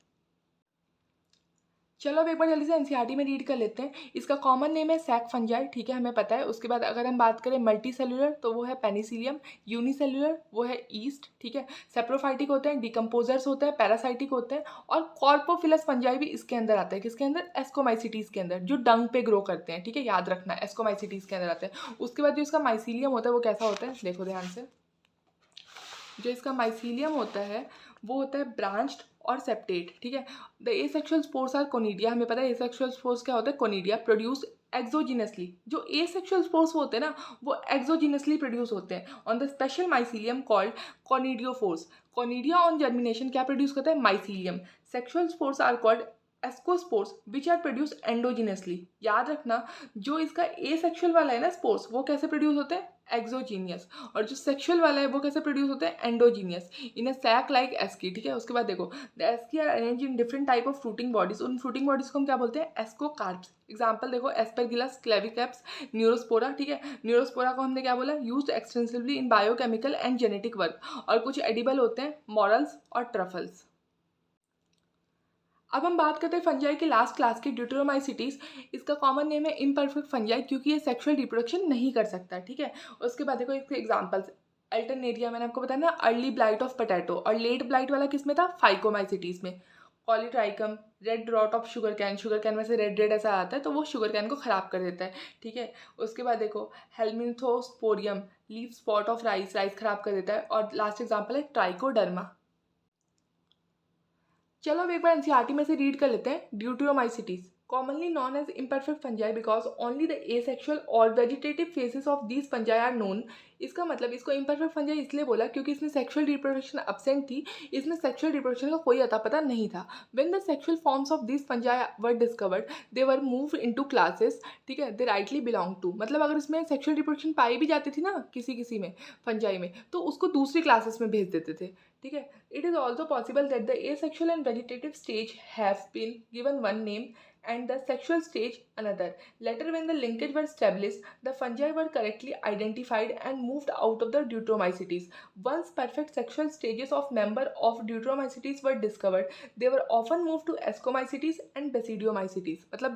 चलो अब एक बार जल्दी से एनसीईआरटी में रीड कर लेते हैं। इसका कॉमन नेम है सैक फंजाई, ठीक है, हमें पता है। उसके बाद अगर हम बात करें मल्टी सेलुलर तो वो है पेनिसिलियम, यूनिसेलुलर वो है ईस्ट, ठीक है। सेप्रोफाइटिक होते हैं, डिकम्पोजर्स होते हैं, पैरासाइटिक होते हैं, और कॉर्पोफिलस फंजाई भी इसके अंदर आता है। किसके अंदर? एस्कोमाइसिटीज के अंदर, जो डंग पे ग्रो करते हैं, ठीक है, याद रखना एस्कोमाइसिटीज के अंदर आते हैं। उसके बाद जो इसका माइसीलियम होता है वो कैसा होता है? देखो ध्यान से, जो इसका माइसीलियम होता है वो होता है ब्रांच्ड और सेप्टेट, ठीक है। The asexual spores are conidia, हमें पता है एसेक्सुअल स्पोर्स क्या होता है? Conidia, produce exogenously. जो एसेक्सुअल स्पोर्स होते हैं ना वो एक्सोजिनसली प्रोड्यूस होते हैं on the special mycelium called conidiophores. Conidia on germination क्या प्रोड्यूस करता है? Mycelium. Sexual spores are called ascospores which are produce endogenously. याद रखना, जो इसका एसेक्सुअल वाला है ना स्पोर्स, वो कैसे प्रोड्यूस होते हैं? एक्सोजीनियस। और जो सेक्सुअल वाला है वो कैसे प्रोड्यूस होते हैं? Endogenous in a sac like asci. ठीक है, उसके बाद देखो the asci are arrange in different type of fruiting bodies. उन फ्रूटिंग बॉडीज को हम क्या बोलते हैं? एस्कोकार्प्स। एग्जाम्पल देखो एस्परगिलस, क्लेविकैप्स, न्यूरोस्पोरा। ठीक है, न्यूरोस्पोरा को हमने क्या बोला? Used extensively in biochemical and genetic work. और कुछ एडिबल होते हैं, मॉरल्स और ट्रफल्स। अब हम बात करते हैं फंजाई के लास्ट क्लास की, ड्यूटेरोमाइसिटीज। इसका कॉमन नेम है इम्परफेक्ट फंजाई क्योंकि ये सेक्सुअल रिप्रोडक्शन नहीं कर सकता। ठीक है, उसके बाद देखो इसके एग्जांपल्स। अल्टरनेरिया मैंने आपको बताया ना, अर्ली ब्लाइट ऑफ पोटैटो। और लेट ब्लाइट वाला किस में था? फाइकोमाइसिटीज में। Colletotrichum, red rot of sugar cane में से रेड रेड ऐसा आता है तो वो शुगर कैन को खराब कर देता है। ठीक है, उसके बाद देखो Helminthosporium, leaf spot of rice, rice खराब कर देता है। और लास्ट एग्जाम्पल है ट्राइकोडर्मा। चलो अब एक बार एनसीईआरटी में से रीड कर लेते हैं। Deuteromycetes commonly known as imperfect fungi because only the asexual or vegetative phases of these fungi are known। इसका मतलब इसको imperfect fungi इसलिए बोला क्योंकि इसमें सेक्सुअल रिप्रोडक्शन absent थी, इसमें सेक्सुअल रिप्रोडक्शन का कोई अता पता नहीं था। When the sexual forms of these fungi were discovered, they were moved into classes, ठीक है, they rightly belong to। मतलब अगर इसमें सेक्सुअल रिप्रोडक्शन पाई भी जाती थी ना किसी किसी में फंजाई में, तो उसको दूसरी क्लासेस में भेज देते थे। ठीक है, it is also possible that the asexual and vegetative stage have been given one name and the sexual stage another. Later when the linkage were established, the fungi were correctly identified and moved out of the Deuteromycetes. Once perfect sexual stages of member of Deuteromycetes were discovered, they were often moved to Ascomycetes and Basidiomycetes। मतलब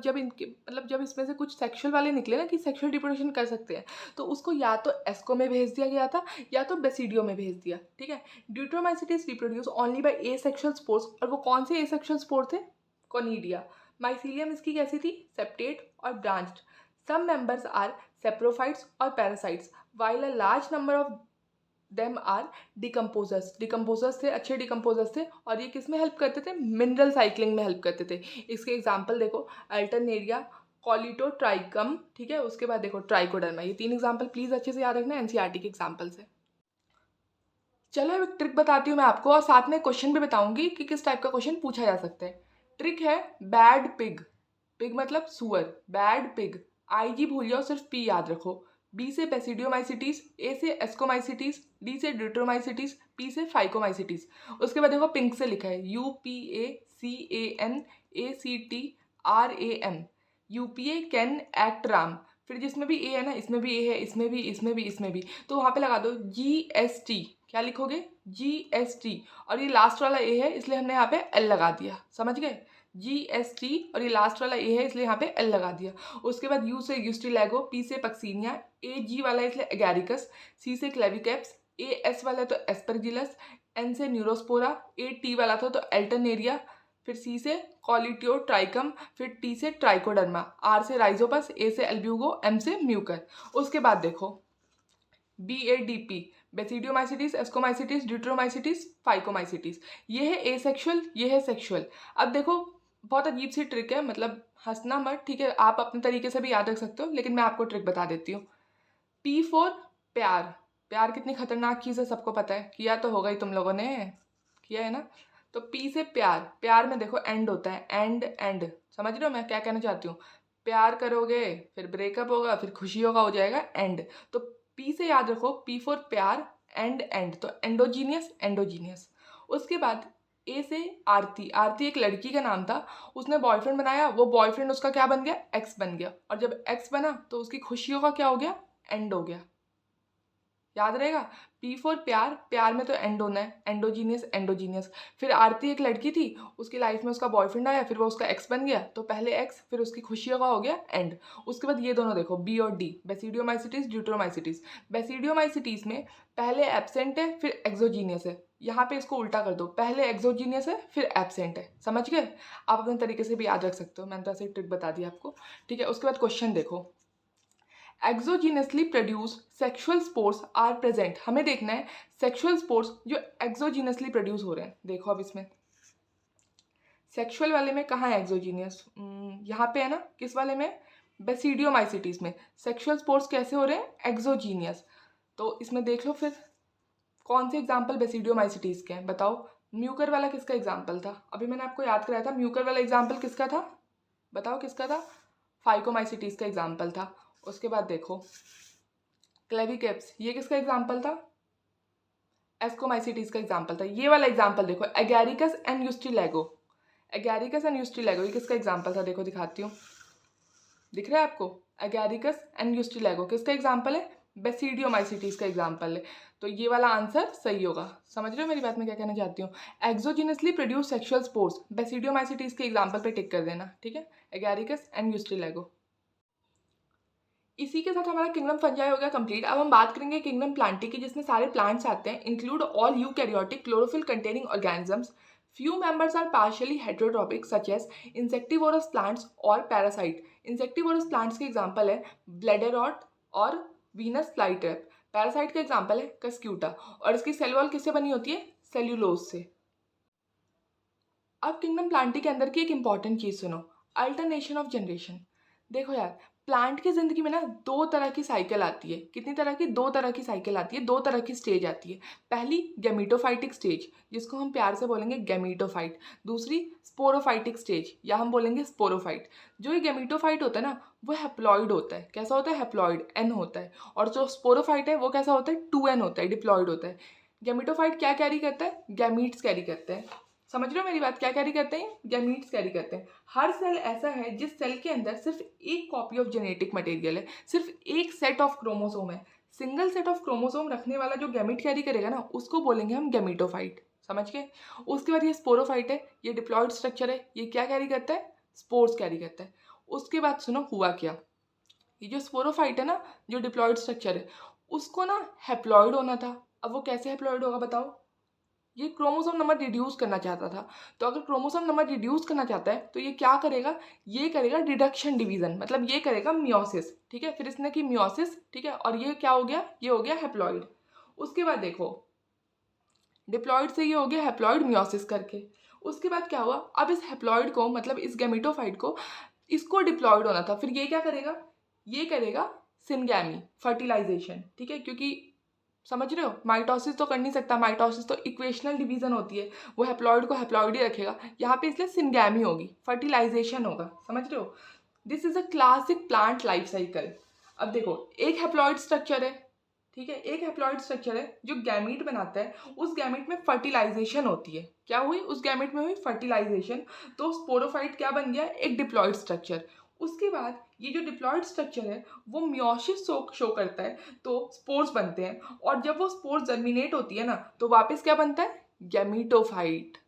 जब इसमें से कुछ sexual वाले निकले ना कि sexual reproduction कर सकते हैं, तो उसको या तो एस्को में भेज दिया गया था या तो बेसिडियो में भेज दिया। ठीक है, deuteromycetes reproduce only by asexual spores. और वो कौन से एसेक्सुअल स्पोर थे? कोनिडिया। माइसीलियम इसकी कैसी थी? सेप्टेट और branched. Some members are saprophytes और parasites while a large number of them are decomposers. Decomposers थे, अच्छे डिकम्पोजर्स थे, और ये किस में हेल्प करते थे? मिनरल साइक्लिंग में हेल्प करते थे। इसके एग्जाम्पल देखो अल्टरनेरिया, कॉलिटोट्राइकम। ठीक है, उसके बाद देखो ट्राइकोडर्मा। ये तीन एग्जाम्पल प्लीज अच्छे से याद रखना एनसीईआरटी के एग्जाम्पल से। चलो एक ट्रिक बताती हूँ मैं आपको और साथ में क्वेश्चन भी बताऊंगी कि किस टाइप का क्वेश्चन पूछा जा सकता है। ट्रिक है बैड पिग। पिग मतलब सुअर, बैड पिग। आई जी भूल जाओ, सिर्फ पी याद रखो। बी से पेसिडियोमाइसिटीज, ए से एस्कोमाइसिटीज, डी से ड्यूट्रोमाइसिटीज, पी से फाइकोमाइसिटीज। उसके बाद देखो पिंक से लिखा है UPACANACTRAM। UPA can act Ram. फिर जिसमें भी ए है ना, इसमें भी ए है, इसमें भी, इसमें भी, इसमें भी, तो वहाँ पे लगा दो GST। क्या लिखोगे? GST। और ये लास्ट वाला ए है इसलिए हमने यहाँ पे एल लगा दिया, समझ गए? GST और ये लास्ट वाला ए है इसलिए यहाँ पे एल लगा दिया। उसके बाद यू से यूस्टिलैगो, पी से पक्सीनिया, AG वाला इसलिए एगैरिकस, सी से क्लेविकैप्स, AS वाला तो एस्परजिलस, N से न्यूरोस्पोरा, AT वाला था तो अल्टरनेरिया, फिर सी से कॉलिटियोट्राइकम, फिर टी से ट्राइकोडर्मा, आर से राइजोपस, ए से एल्ब्यूगो, एम से म्यूकर। उसके बाद देखो BADP, basidiomycetes, ascomycetes, Deuteromycetes, phycomycetes. ये है एसेक्सुअल, ये है सेक्सुअल। अब देखो बहुत अजीब सी ट्रिक है, मतलब हंसना मत, ठीक है, आप अपने तरीके से भी याद रख सकते हो, लेकिन मैं आपको ट्रिक बता देती हूँ। P फॉर प्यार। प्यार कितनी खतरनाक चीज़ है सबको पता है, किया तो होगा ही तुम लोगों ने, किया है ना? तो पी से प्यार। प्यार में देखो एंड होता है, एंड समझ रहे हो मैं क्या कहना चाहती हूँ? प्यार करोगे फिर ब्रेकअप होगा फिर खुशियों का हो जाएगा एंड। तो पी से याद रखो, पी फॉर प्यार, एंड तो एंडोजीनियस। उसके बाद ए से आरती। आरती एक लड़की का नाम था, उसने बॉयफ्रेंड बनाया, वो बॉयफ्रेंड उसका क्या बन गया? एक्स बन गया। और जब एक्स बना तो उसकी खुशियों का क्या हो गया? एंड हो गया। याद रहेगा? पी फॉर प्यार, प्यार में तो एंड होना है, एंडोजीनियस। फिर आरती एक लड़की थी, उसकी लाइफ में उसका बॉयफ्रेंड आया, फिर वो उसका एक्स बन गया, तो पहले एक्स फिर उसकी खुशियों का हो गया एंड। उसके बाद ये दोनों देखो बी और डी, बेसिडियोमाइसिटीज, ड्यूट्रोमाइसिटीज। बेसिडियोमाइसिटीज में पहले एब्सेंट है फिर एक्सोजीनियस है, यहाँ पे इसको उल्टा कर दो, पहले एक्सोजीनियस है फिर एब्सेंट है। समझ गए? आप अपने तरीके से भी याद रख सकते हो, मैंने तो ऐसे ट्रिक बता दी आपको। ठीक है, उसके बाद क्वेश्चन देखो exogenously produce sexual spores are present. हमें देखना है सेक्सुअल स्पोर्स जो एक्सोजीनसली प्रोड्यूस हो रहे हैं। देखो अब इसमें सेक्सुअल वाले में कहाँ है एक्सोजीनियस? यहाँ पे है ना, किस वाले में? बेसिडियोमाइसिटीज़ में सेक्सुअल स्पोर्स कैसे हो रहे हैं? एक्सोजीनियस। तो इसमें देख लो फिर कौन से एग्जाम्पल बेसिडियोमाइसिटीज़ के हैं, बताओ। म्यूकर वाला किसका एग्जाम्पल था? अभी मैंने आपको याद कराया था, म्यूकर वाला एग्जाम्पल किसका था? बताओ किसका था? फाइकोमाइसिटीज़ का एग्जाम्पल था। उसके बाद देखो क्लेविकेप्स, ये किसका एग्जाम्पल था? एस्कोमाइसिटीज़ का एग्जाम्पल था। ये वाला एग्जाम्पल देखो, एगैरिकस एंड यूस्टिलेगो। एगैरिकस एंड यूस्टिलेगो ये किसका एग्जाम्पल था? देखो दिखाती हूँ, दिख रहा है आपको? एगैरिकस एंड यूस्टिलेगो किसका एग्जाम्पल है? बेसिडियोमाइसिटीज़ का एग्जाम्पल है। तो ये वाला आंसर सही होगा। समझ रहे हो मेरी बात में क्या कहना चाहती हूँ? Exogenously produce sexual spores, basidiomycetes के एग्जाम्पल पे टिक कर देना, ठीक है? Agaricus and Ustilago. इसी के साथ हमारा किंगडम फंजाई हो गया कंप्लीट। अब हम बात करेंगे किंगडम प्लांटी की, जिसमें सारे प्लांट्स आते हैं, include all eukaryotic chlorophyll containing organisms. Few members are partially heterotropic such as insectivorous plants और parasite। insectivorous plants के एग्जाम्पल है ब्लेडेरॉट और वीनस फ्लाईट्रैप। पैरासाइट का एग्जाम्पल है कस्क्यूटा, और इसकी सेल वॉल किससे बनी होती है? सेल्यूलोज से। अब किंगडम प्लांटी के अंदर की एक इंपॉर्टेंट चीज़ सुनो, अल्टरनेशन ऑफ जनरेशन। देखो यार, प्लांट की ज़िंदगी में ना दो तरह की साइकिल आती है। कितनी तरह की? दो तरह की साइकिल आती है, दो तरह की स्टेज आती है। पहली गैमीटोफाइटिक स्टेज, जिसको हम प्यार से बोलेंगे गैमीटोफाइट। दूसरी स्पोरोफाइटिक स्टेज, या हम बोलेंगे स्पोरोफाइट। जो ये गैमीटोफाइट होता है ना, वो हैप्लॉइड होता है। कैसा होता है? हैप्लॉइड, एन होता है। और जो स्पोरोफाइट है वो कैसा होता है? 2n होता है, डिप्लॉइड होता है। गैमीटोफाइट क्या कैरी करता है? गैमीट्स कैरी करते हैं। समझ रहे हो मेरी बात? क्या कैरी करते हैं? गैमीट्स कैरी करते हैं। हर सेल ऐसा है जिस सेल के अंदर सिर्फ एक कॉपी ऑफ जेनेटिक मटेरियल है, सिर्फ एक सेट ऑफ क्रोमोसोम है। सिंगल सेट ऑफ क्रोमोसोम रखने वाला जो गैमीट कैरी करेगा ना, उसको बोलेंगे हम गैमीटोफाइट। समझ गए? उसके बाद ये स्पोरोफाइट है, ये डिप्लॉइड स्ट्रक्चर है। ये क्या कैरी करता है? स्पोर्स कैरी करता है। उसके बाद सुनो हुआ क्या। ये जो स्पोरोफाइट है ना, जो डिप्लॉइड स्ट्रक्चर है, उसको ना हैप्लॉइड होना था। अब वो कैसे हैप्लॉइड होगा बताओ? ये क्रोमोसोम नंबर रिड्यूस करना चाहता था। तो अगर क्रोमोसोम नंबर रिड्यूस करना चाहता है तो ये क्या करेगा? ये करेगा डिडक्शन डिवीजन, मतलब ये करेगा मियोसिस। ठीक है, फिर इसने की मियोसिस, ठीक है, और ये क्या हो गया? ये हो गया हैप्लॉइड। उसके बाद देखो, डिप्लॉइड से ये हो गया हैप्लॉइड मियोसिस करके। उसके बाद क्या हुआ? अब इस हैप्लॉइड को, मतलब इस गैमीटोफाइट को, इसको डिप्लॉइड होना था। फिर ये क्या करेगा? ये करेगा सिनगैमी, फर्टिलाइजेशन। ठीक है, क्योंकि समझ रहे हो, माइटोसिस तो कर नहीं सकता, माइटोसिस तो इक्वेशनल डिवीजन होती है, वो हैप्लॉइड को हैप्लॉइड ही रखेगा। यहाँ पे इसलिए सिनगैमी होगी, फर्टिलाइजेशन होगा। समझ रहे हो? This is a classic plant life cycle. अब देखो, एक हैप्लॉइड स्ट्रक्चर है, ठीक है, एक हैप्लॉइड स्ट्रक्चर है जो गैमीट बनाता है। उस गैमीट में फर्टिलाइजेशन होती है। क्या हुई? उस गैमीट में हुई फर्टिलाइजेशन। तो स्पोरोफाइट क्या बन गया? एक डिप्लॉइड स्ट्रक्चर। उसके बाद ये जो डिप्लॉइड स्ट्रक्चर है वो मियोसिस शो करता है, तो स्पोर्स बनते हैं। और जब वो स्पोर्स जर्मिनेट होती है ना, तो वापस क्या बनता है? गैमीटोफाइट।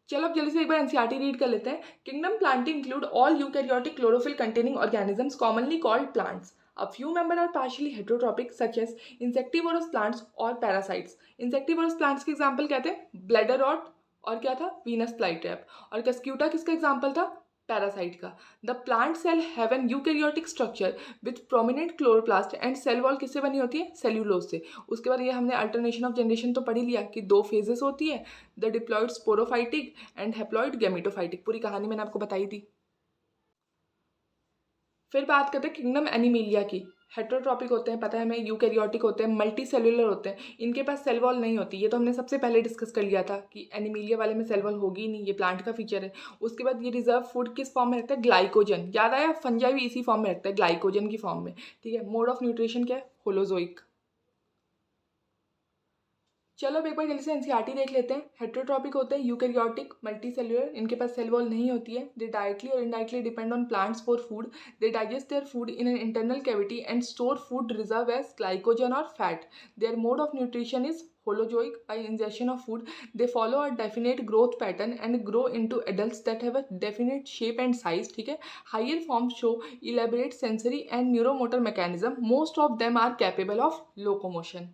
चलो अब जल्दी से एक बार एनसीईआरटी रीड कर लेते हैं। Kingdom Plantae include all eukaryotic chlorophyll containing organisms commonly called plants. A few members are partially heterotropic such as insectivorous plants और parasites। insectivorous plants के एग्जाम्पल क्या थे? ब्लेडरॉट और क्या था? Venus flytrap. और कस्क्यूटा किसका एग्जाम्पल था? पैरासाइट का। The plant cell have an eukaryotic structure with prominent chloroplast and cell wall किससे बनी होती है? सेल्यूलोज से। उसके बाद ये हमने अल्टरनेशन ऑफ जनरेशन तो पढ़ ही लिया कि दो फेजेस होती है, the diploid sporophytic and haploid gametophytic. पूरी कहानी मैंने आपको बताई थी। फिर बात करते हैं किंगडम एनिमेलिया की। हेट्रोट्रॉपिक होते हैं, पता है हमें, यूकैरियोटिक होते हैं, मल्टी सेलुलर होते हैं, इनके पास सेल वॉल नहीं होती। ये तो हमने सबसे पहले डिस्कस कर लिया था कि एनिमेलिया वाले में सेल वॉल होगी ही नहीं, ये प्लांट का फीचर है। उसके बाद ये रिजर्व फूड किस फॉर्म में रखता है? ग्लाइकोजन। याद आया? फंजाई भी इसी फॉर्म में रखता है, ग्लाइकोजन की फॉर्म में। ठीक है, मोड ऑफ न्यूट्रिशन क्या है? होलोजोइक। चलो अब एक बार जल्दी से एनसीईआरटी देख लेते हैं। हेट्रोट्रॉपिक होते हैं, यूकैरियोटिक, मल्टी सेलुलर, इनके पास सेल वॉल नहीं होती है। दे डायरेक्टली और indirectly depend on plants for food. They digest their food in an internal cavity and store food reserve as glycogen और fat. Their mode of nutrition is holozoic by ingestion of food. They follow a definite growth pattern and grow into adults that have a definite shape and size. ठीक है, higher forms show elaborate sensory and neuromotor mechanism. Most of them are capable of locomotion.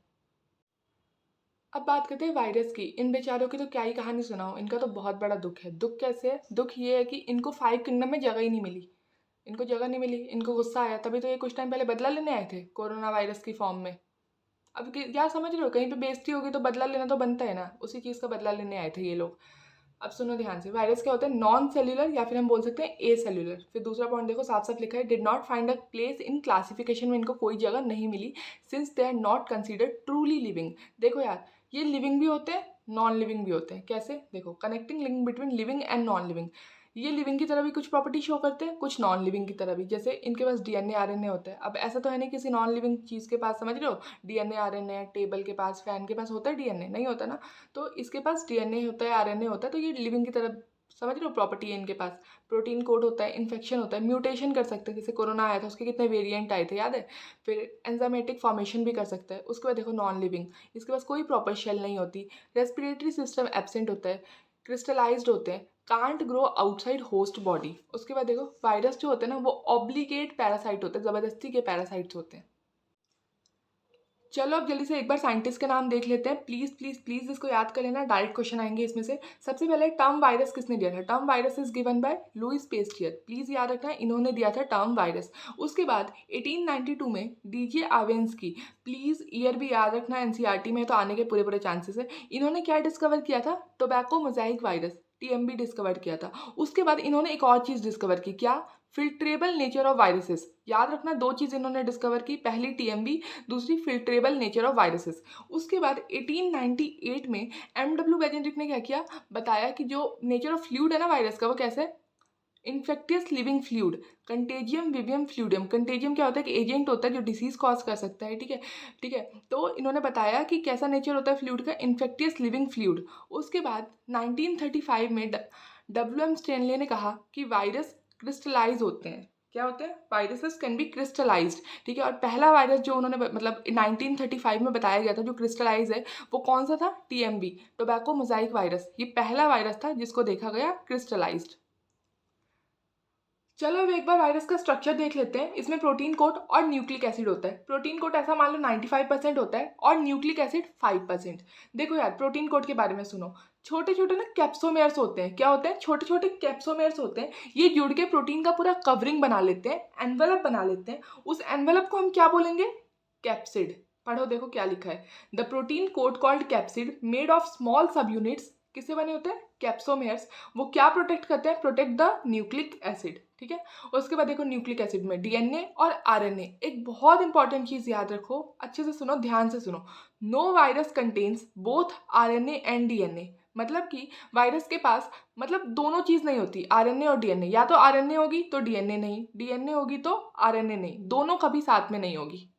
अब बात करते हैं virus की। इन बेचारों की तो क्या ही कहानी सुनाओ, इनका तो बहुत बड़ा दुख है। दुख कैसे है? दुख ये है कि इनको 5 किंगडम में जगह ही नहीं मिली। इनको जगह नहीं मिली, इनको गुस्सा आया, तभी तो ये कुछ टाइम पहले बदला लेने आए थे कोरोना वायरस की फॉर्म में। अब क्या समझ रहे हो? कहीं पे बेइज्जती होगी तो बदला लेना तो बनता है ना, उसी चीज़ का बदला लेने आए थे ये लोग। अब सुनो ध्यान से, वायरस क्या होता है, नॉन सेल्यूलर या फिर हम बोल सकते हैं ए सेल्यूलर। फिर दूसरा पॉइंट देखो, साफ साफ लिखा है did not find a place in classification, में इनको कोई जगह नहीं मिली since they are not considered truly living. देखो यार, ये लिविंग भी होते हैं नॉन लिविंग भी होते हैं। कैसे, देखो connecting link between living and non living. ये लिविंग की तरह भी कुछ प्रॉपर्टी शो करते हैं, कुछ नॉन लिविंग की तरह भी, जैसे इनके पास डीएनए आरएनए होता है। अब ऐसा तो है नहीं किसी नॉन लिविंग चीज़ के पास, समझ रहे हो, डीएनए आरएनए टेबल के पास, फैन के पास होता है डीएनए, नहीं होता ना। तो इसके पास डीएनए होता है, आरएनए होता है, तो ये लिविंग की तरह समझ रहे हो प्रॉपर्टी है इनके पास। प्रोटीन कोड होता है, इन्फेक्शन होता है, म्यूटेशन कर सकते हैं, जैसे कोरोना आया था उसके कितने वेरिएंट आए थे याद है। फिर एंजाइमेटिक फॉर्मेशन भी कर सकता है। उसके बाद देखो नॉन लिविंग, इसके पास कोई प्रॉपर शेल नहीं होती, रेस्पिरेटरी सिस्टम एब्सेंट होता है, क्रिस्टलाइज्ड होते हैं, can't grow outside host body. उसके बाद देखो वायरस जो होते हैं ना वो ऑब्लिगेट पैरासाइट होते हैं, ज़बरदस्ती के पैरासाइट्स होते हैं। चलो अब जल्दी से एक बार साइंटिस्ट के नाम देख लेते हैं, प्लीज़ प्लीज़ प्लीज़ इसको याद कर लेना, डायरेक्ट क्वेश्चन आएंगे इसमें से। सबसे पहले टर्म वायरस किसने दिया था, term virus is given by Louis Pasteur, please याद रखना इन्होंने दिया था टर्म वायरस। उसके बाद 1892 में डीजे आवेंस्की, प्लीज़ ईयर भी याद रखना, एनसीईआरटी में तो आने के पूरे पूरे चांसेस है। इन्होंने क्या डिस्कवर किया था, tobacco mosaic virus, TMV discover किया था। उसके बाद इन्होंने एक और चीज़ डिस्कवर की, क्या, फिल्ट्रेबल नेचर ऑफ वायरसेस। याद रखना दो चीज़ इन्होंने डिस्कवर की, पहली टीएमबी, दूसरी फिल्ट्रेबल नेचर ऑफ वायरसेस। उसके बाद 1898 में एमडब्ल्यू बेजेंट्रिक ने क्या किया, बताया कि जो नेचर ऑफ फ्लूइड है ना वायरस का वो कैसे, infectious living fluid, contagium विवियम फ्लूइडियम। Contagium क्या होता है, कि एजेंट होता है जो डिसीज कॉज कर सकता है, ठीक है ठीक है। तो इन्होंने बताया कि कैसा नेचर होता है फ्लूइड का, इन्फेक्टियस लिविंग फ्लूइड। उसके बाद 1935 में डब्ल्यू एम स्टेनले ने कहा कि वायरस क्रिस्टलाइज होते हैं, क्या होते हैं, वायरसेस कैन बी क्रिस्टलाइज्ड, ठीक है। और पहला वायरस जो उन्होंने मतलब 1935 में बताया गया था जो क्रिस्टलाइज है, वो कौन सा था, टीएमबी, टोबैको मोजाइक वायरस। ये पहला वायरस था जिसको देखा गया क्रिस्टलाइज्ड। चलो अब एक बार वायरस का स्ट्रक्चर देख लेते हैं। इसमें प्रोटीन कोट और न्यूक्लिक एसिड होता है। प्रोटीन कोट ऐसा मान लो 95% होता है और न्यूक्लिक एसिड 5%। देखो यार प्रोटीन कोट के बारे में सुनो, छोटे छोटे ना कैप्सोमेयर्स होते हैं, क्या होते हैं, छोटे छोटे कैप्सोमेयर्स होते हैं। ये जुड़ के प्रोटीन का पूरा कवरिंग बना लेते हैं, एनवेलप बना लेते हैं। उस एनवेलप को हम क्या बोलेंगे, कैप्सिड। पढ़ो देखो क्या लिखा है, the protein coat called capsid made of small subunits, किससे बने होते हैं, कैप्सोमेयर्स। वो क्या प्रोटेक्ट करते हैं, प्रोटेक्ट द न्यूक्लिक एसिड, ठीक है। उसके बाद देखो न्यूक्लिक एसिड में डीएनए और आरएनए। एक बहुत इंपॉर्टेंट चीज याद रखो, अच्छे से सुनो, ध्यान से सुनो, no virus contains both RNA and DNA. मतलब कि वायरस के पास मतलब दोनों चीज नहीं होती, आरएनए और डीएनए, या तो आरएनए होगी तो डीएनए नहीं, डीएनए होगी तो आरएनए नहीं, दोनों कभी साथ में नहीं होगी।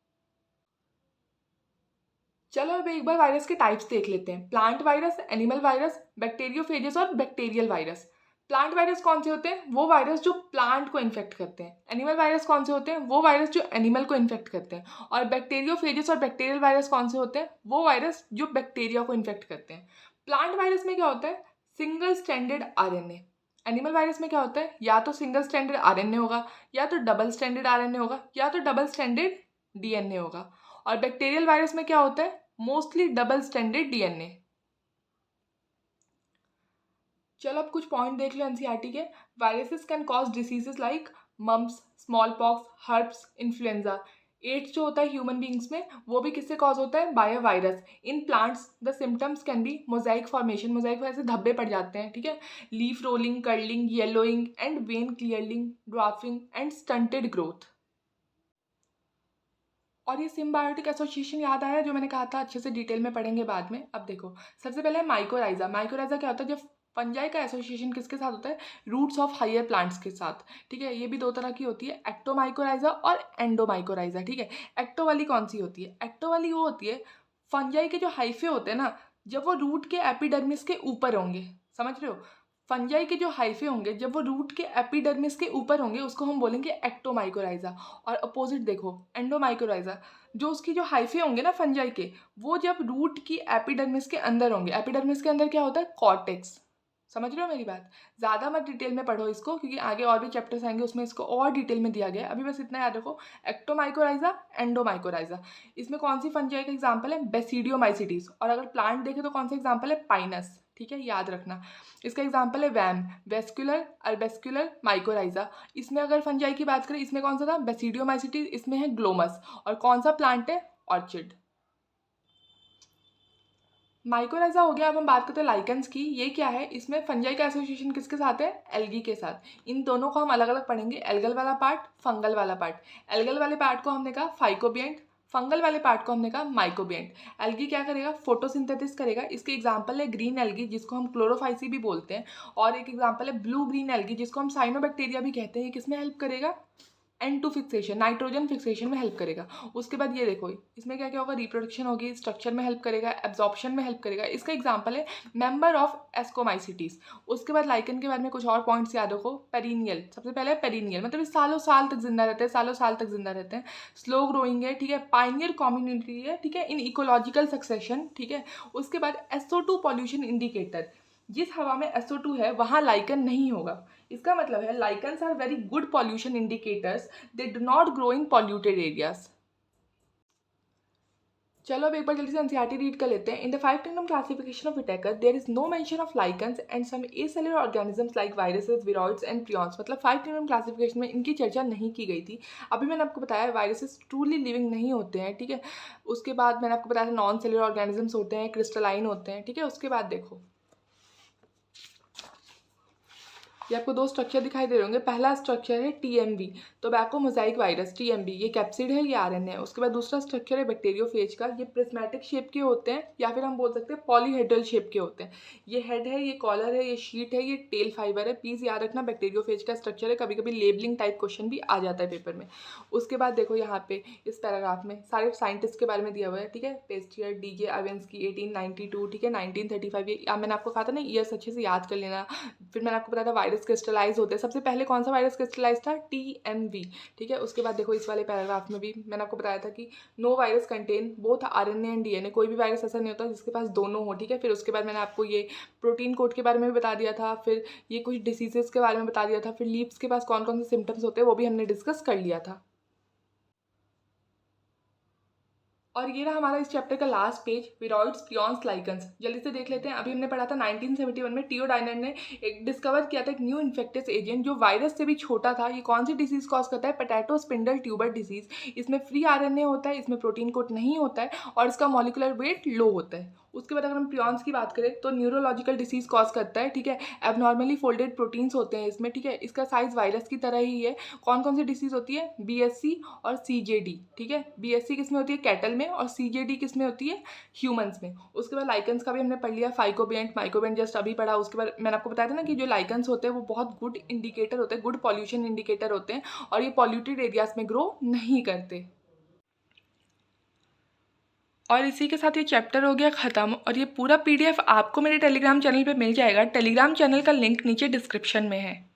चलो अब एक बार वायरस के टाइप्स देख लेते हैं, plant virus, animal virus, bacteriophages और बैक्टीरियल वायरस। प्लांट वायरस कौन से होते हैं, वो वायरस जो प्लांट को इन्फेक्ट करते हैं। एनिमल वायरस कौन से होते हैं, वो वायरस जो एनिमल को इन्फेक्ट करते हैं। और बैक्टीरियोफेजेस और बैक्टीरियल वायरस कौन से होते हैं, वो वायरस जो बैक्टीरिया को इन्फेक्ट करते हैं। प्लांट वायरस में क्या होता है, single standard RNA. Animal virus में क्या होता है, या तो सिंगल स्टैंडर्ड आरएनए होगा, या तो डबल स्टैंडर्ड आरएनए होगा, या तो डबल स्टैंडर्ड डीएनए होगा। और बैक्टीरियल वायरस में क्या होता है, मोस्टली डबल स्टैंडर्ड डीएनए। चलो अब कुछ पॉइंट देख लो एनसीईआरटी के। Viruses can cause diseases like mumps, smallpox, herpes, influenza. AIDS जो होता है ह्यूमन बींग्स में वो भी किससे कॉज होता है, by a virus. In plants the symptoms can be mosaic formation, mosaic वजह से धब्बे पड़ जाते हैं, ठीक है, leaf rolling, curling, yellowing and vein clearing, dwarfing and stunted growth. और ये सिम्बायोटिक एसोसिएशन याद आया जो मैंने कहा था, अच्छे से डिटेल में पढ़ेंगे बाद में। अब देखो सबसे पहले माइकोराइजा। माइकोराइजा क्या होता है, जब फंजाई का एसोसिएशन किसके साथ होता है, रूट्स ऑफ हायर प्लांट्स के साथ, ठीक है। ये भी दो तरह की होती है, एक्टोमाइकोराइजा और एंडोमाइकोराइजा, ठीक है। एक्टो वाली कौन सी होती है, एक्टो वाली वो होती है फंजाई के जो हाइफे होते हैं ना, जब वो रूट के एपिडर्मिस के ऊपर होंगे, समझ रहे हो, फंजाई के जो हाइफे होंगे जब वो रूट के एपिडर्मिस के ऊपर होंगे उसको हम बोलेंगे एक्टोमाइकोराइजा। और अपोजिट देखो एंडोमाइकोराइजा, जो उसकी जो हाइफे होंगे ना फंजाई के, वो जब रूट की एपिडर्मिस के अंदर होंगे। एपिडर्मिस के अंदर क्या होता है, कॉर्टेक्स। समझ रहे हो मेरी बात, ज़्यादा मत डिटेल में पढ़ो इसको क्योंकि आगे और भी चैप्टर्स आएंगे उसमें इसको और डिटेल में दिया गया है। अभी बस इतना याद रखो, एक्टोमाइकोराइजा, एंडोमाइकोराइजा। इसमें कौन सी फंजाई का एग्जाम्पल है, बेसिडियोमाइसिटीज। और अगर प्लांट देखे तो कौन सा एग्जाम्पल है, पाइनस, ठीक है, याद रखना। इसका एग्जाम्पल है वैम, वेस्कुलर अल्बेस्कुलर माइकोराइजा। इसमें अगर फंजाई की बात करें, इसमें कौन सा था, बेसिडियोमाइसिटीज, इसमें है ग्लोमस। और कौन सा प्लांट है, ऑर्चिड। माइकोराइजा हो गया। अब हम बात करते हैं लाइकन्स की। ये क्या है, इसमें फंजाई का एसोसिएशन किसके साथ है, एल्गी के साथ। इन दोनों को हम अलग अलग पढ़ेंगे, एल्गल वाला पार्ट, फंगल वाला पार्ट। एल्गल वाले पार्ट को हमने कहा फाइकोबिएंट, फंगल वाले पार्ट को हमने कहा माइकोबिएंट। एल्गी क्या करेगा, फोटोसिंथेसिस करेगा। इसके एग्जांपल है ग्रीन एल्गी जिसको हम क्लोरोफाइसी भी बोलते हैं, और एक एग्जांपल है ब्लू ग्रीन एल्गी जिसको हम साइनोबैक्टीरिया भी कहते हैं। किसमें हेल्प करेगा, N2 फिक्सेशन, नाइट्रोजन फिक्सेशन में हेल्प करेगा। उसके बाद ये देखो, इसमें क्या क्या होगा, रिप्रोडक्शन होगी, स्ट्रक्चर में हेल्प करेगा, एब्जॉर्प्शन में हेल्प करेगा। इसका एग्जांपल है मेंबर ऑफ एस्कोमाइसिटीज। उसके बाद लाइकन के बारे में कुछ और पॉइंट्स याद रखो। पेरिनियल, सबसे पहले पेरिनियल मतलब इस सालों साल तक जिंदा रहते हैं, सालों साल तक जिंदा रहते हैं। स्लो ग्रोइंग है, ठीक है। पाइनियर कम्युनिटी है, ठीक है, इन इकोलॉजिकल सक्सेशन, ठीक है। उसके बाद SO2 पॉल्यूशन इंडिकेटर, जिस हवा में SO2 है वहाँ लाइकन नहीं होगा। इसका मतलब है lichens are very good pollution indicators, they do not grow in polluted areas. चलो अब एक बार जल्दी से एनसीईआरटी रीड कर लेते हैं। In the 5 kingdom classification of Whittaker there is no mention of lichens and some acellular organisms like viruses, viroids and prions. मतलब 5 kingdom classification में इनकी चर्चा नहीं की गई थी। अभी मैंने आपको बताया वायरसेस ट्रूली लिविंग नहीं होते हैं, ठीक है। उसके बाद मैंने आपको बताया नॉन सेलुलर ऑर्गेनिजम्स होते हैं, क्रिस्टलाइन होते हैं, ठीक है। उसके बाद देखो, ये आपको 2 स्ट्रक्चर दिखाई दे रहे होंगे। पहला स्ट्रक्चर है TMV, tobacco mosaic virus, TMV, ये कैप्सिड है, ये RNA है। उसके बाद दूसरा स्ट्रक्चर है बैक्टीरियोफेज का, ये प्रिज्मेटिक शेप के होते हैं, या फिर हम बोल सकते हैं पॉलीहेड्रल शेप के होते हैं। ये हेड है, ये कॉलर है, ये शीट है, ये टेल फाइबर है। प्लीज़ याद रखना बैक्टीरियोफेज का स्ट्रक्चर है, कभी कभी लेबलिंग टाइप क्वेश्चन भी आ जाता है पेपर में। उसके बाद देखो यहाँ पे इस पैराग्राफ में सारे साइंटिस्ट के बारे में दिया हुआ है, ठीक है। पेस्टियर, DJ आवेंस्की 1892, ठीक है, 1935। ये मैंने आपको कहा था ना, ईयर्स अच्छे से याद कर लेना। फिर मैंने आपको बताया था वायरस क्रिस्टलाइज होते हैं। सबसे पहले कौन सा वायरस क्रिस्टलाइज था, TMV, ठीक है। उसके बाद देखो इस वाले पैराग्राफ में भी मैंने आपको बताया था कि no virus contain both RNA and DNA, कोई भी वायरस ऐसा नहीं होता जिसके पास दोनों हो, ठीक है। फिर उसके बाद मैंने आपको ये प्रोटीन कोड के बारे में भी बता दिया था, फिर ये कुछ डिसीजेस के बारे में बता दिया था, फिर लीव्स के पास कौन कौन से सिम्टम्स होते हैं वो भी हमने डिस्कस कर लिया था। और ये रहा हमारा इस चैप्टर का last page, viroids, prions, lichens. जल्दी से देख लेते हैं। अभी हमने पढ़ा था 1971 में टियो डायनर ने एक डिस्कवर किया था एक न्यू इन्फेक्टियस एजेंट जो वायरस से भी छोटा था। ये कौन सी डिसीज कॉज करता है, पोटैटो स्पिंडल ट्यूबर डिसीज। इसमें फ्री RNA होता है, इसमें प्रोटीन कोड नहीं होता है, और इसका मॉलिकुलर वेट लो होता है। उसके बाद अगर हम प्रियॉन्स की बात करें तो न्यूरोलॉजिकल डिसीज कॉज करता है, ठीक है। एबनॉर्मली फोल्डेड प्रोटीन्स होते हैं इसमें, ठीक है। इसका साइज वायरस की तरह ही है। कौन कौन सी डिसीज होती है, BSC और CJD, ठीक है। BSC किस में होती है, कैटल में, और CJD किस में होती है, ह्यूमंस में। उसके बाद लाइकन्स का भी हमने पढ़ लिया, फाइकोबिएंट, माइकोबिएंट जस्ट अभी पढ़ा। उसके बाद मैंने आपको बताया था ना कि जो लाइकन्स होते हैं वो बहुत गुड इंडिकेटर होते हैं, गुड पॉल्यूशन इंडिकेटर होते हैं, और ये पॉल्यूटेड एरियाज में ग्रो नहीं करते। और इसी के साथ ये चैप्टर हो गया ख़त्म। और ये पूरा PDF आपको मेरे टेलीग्राम चैनल पे मिल जाएगा। टेलीग्राम चैनल का लिंक नीचे डिस्क्रिप्शन में है।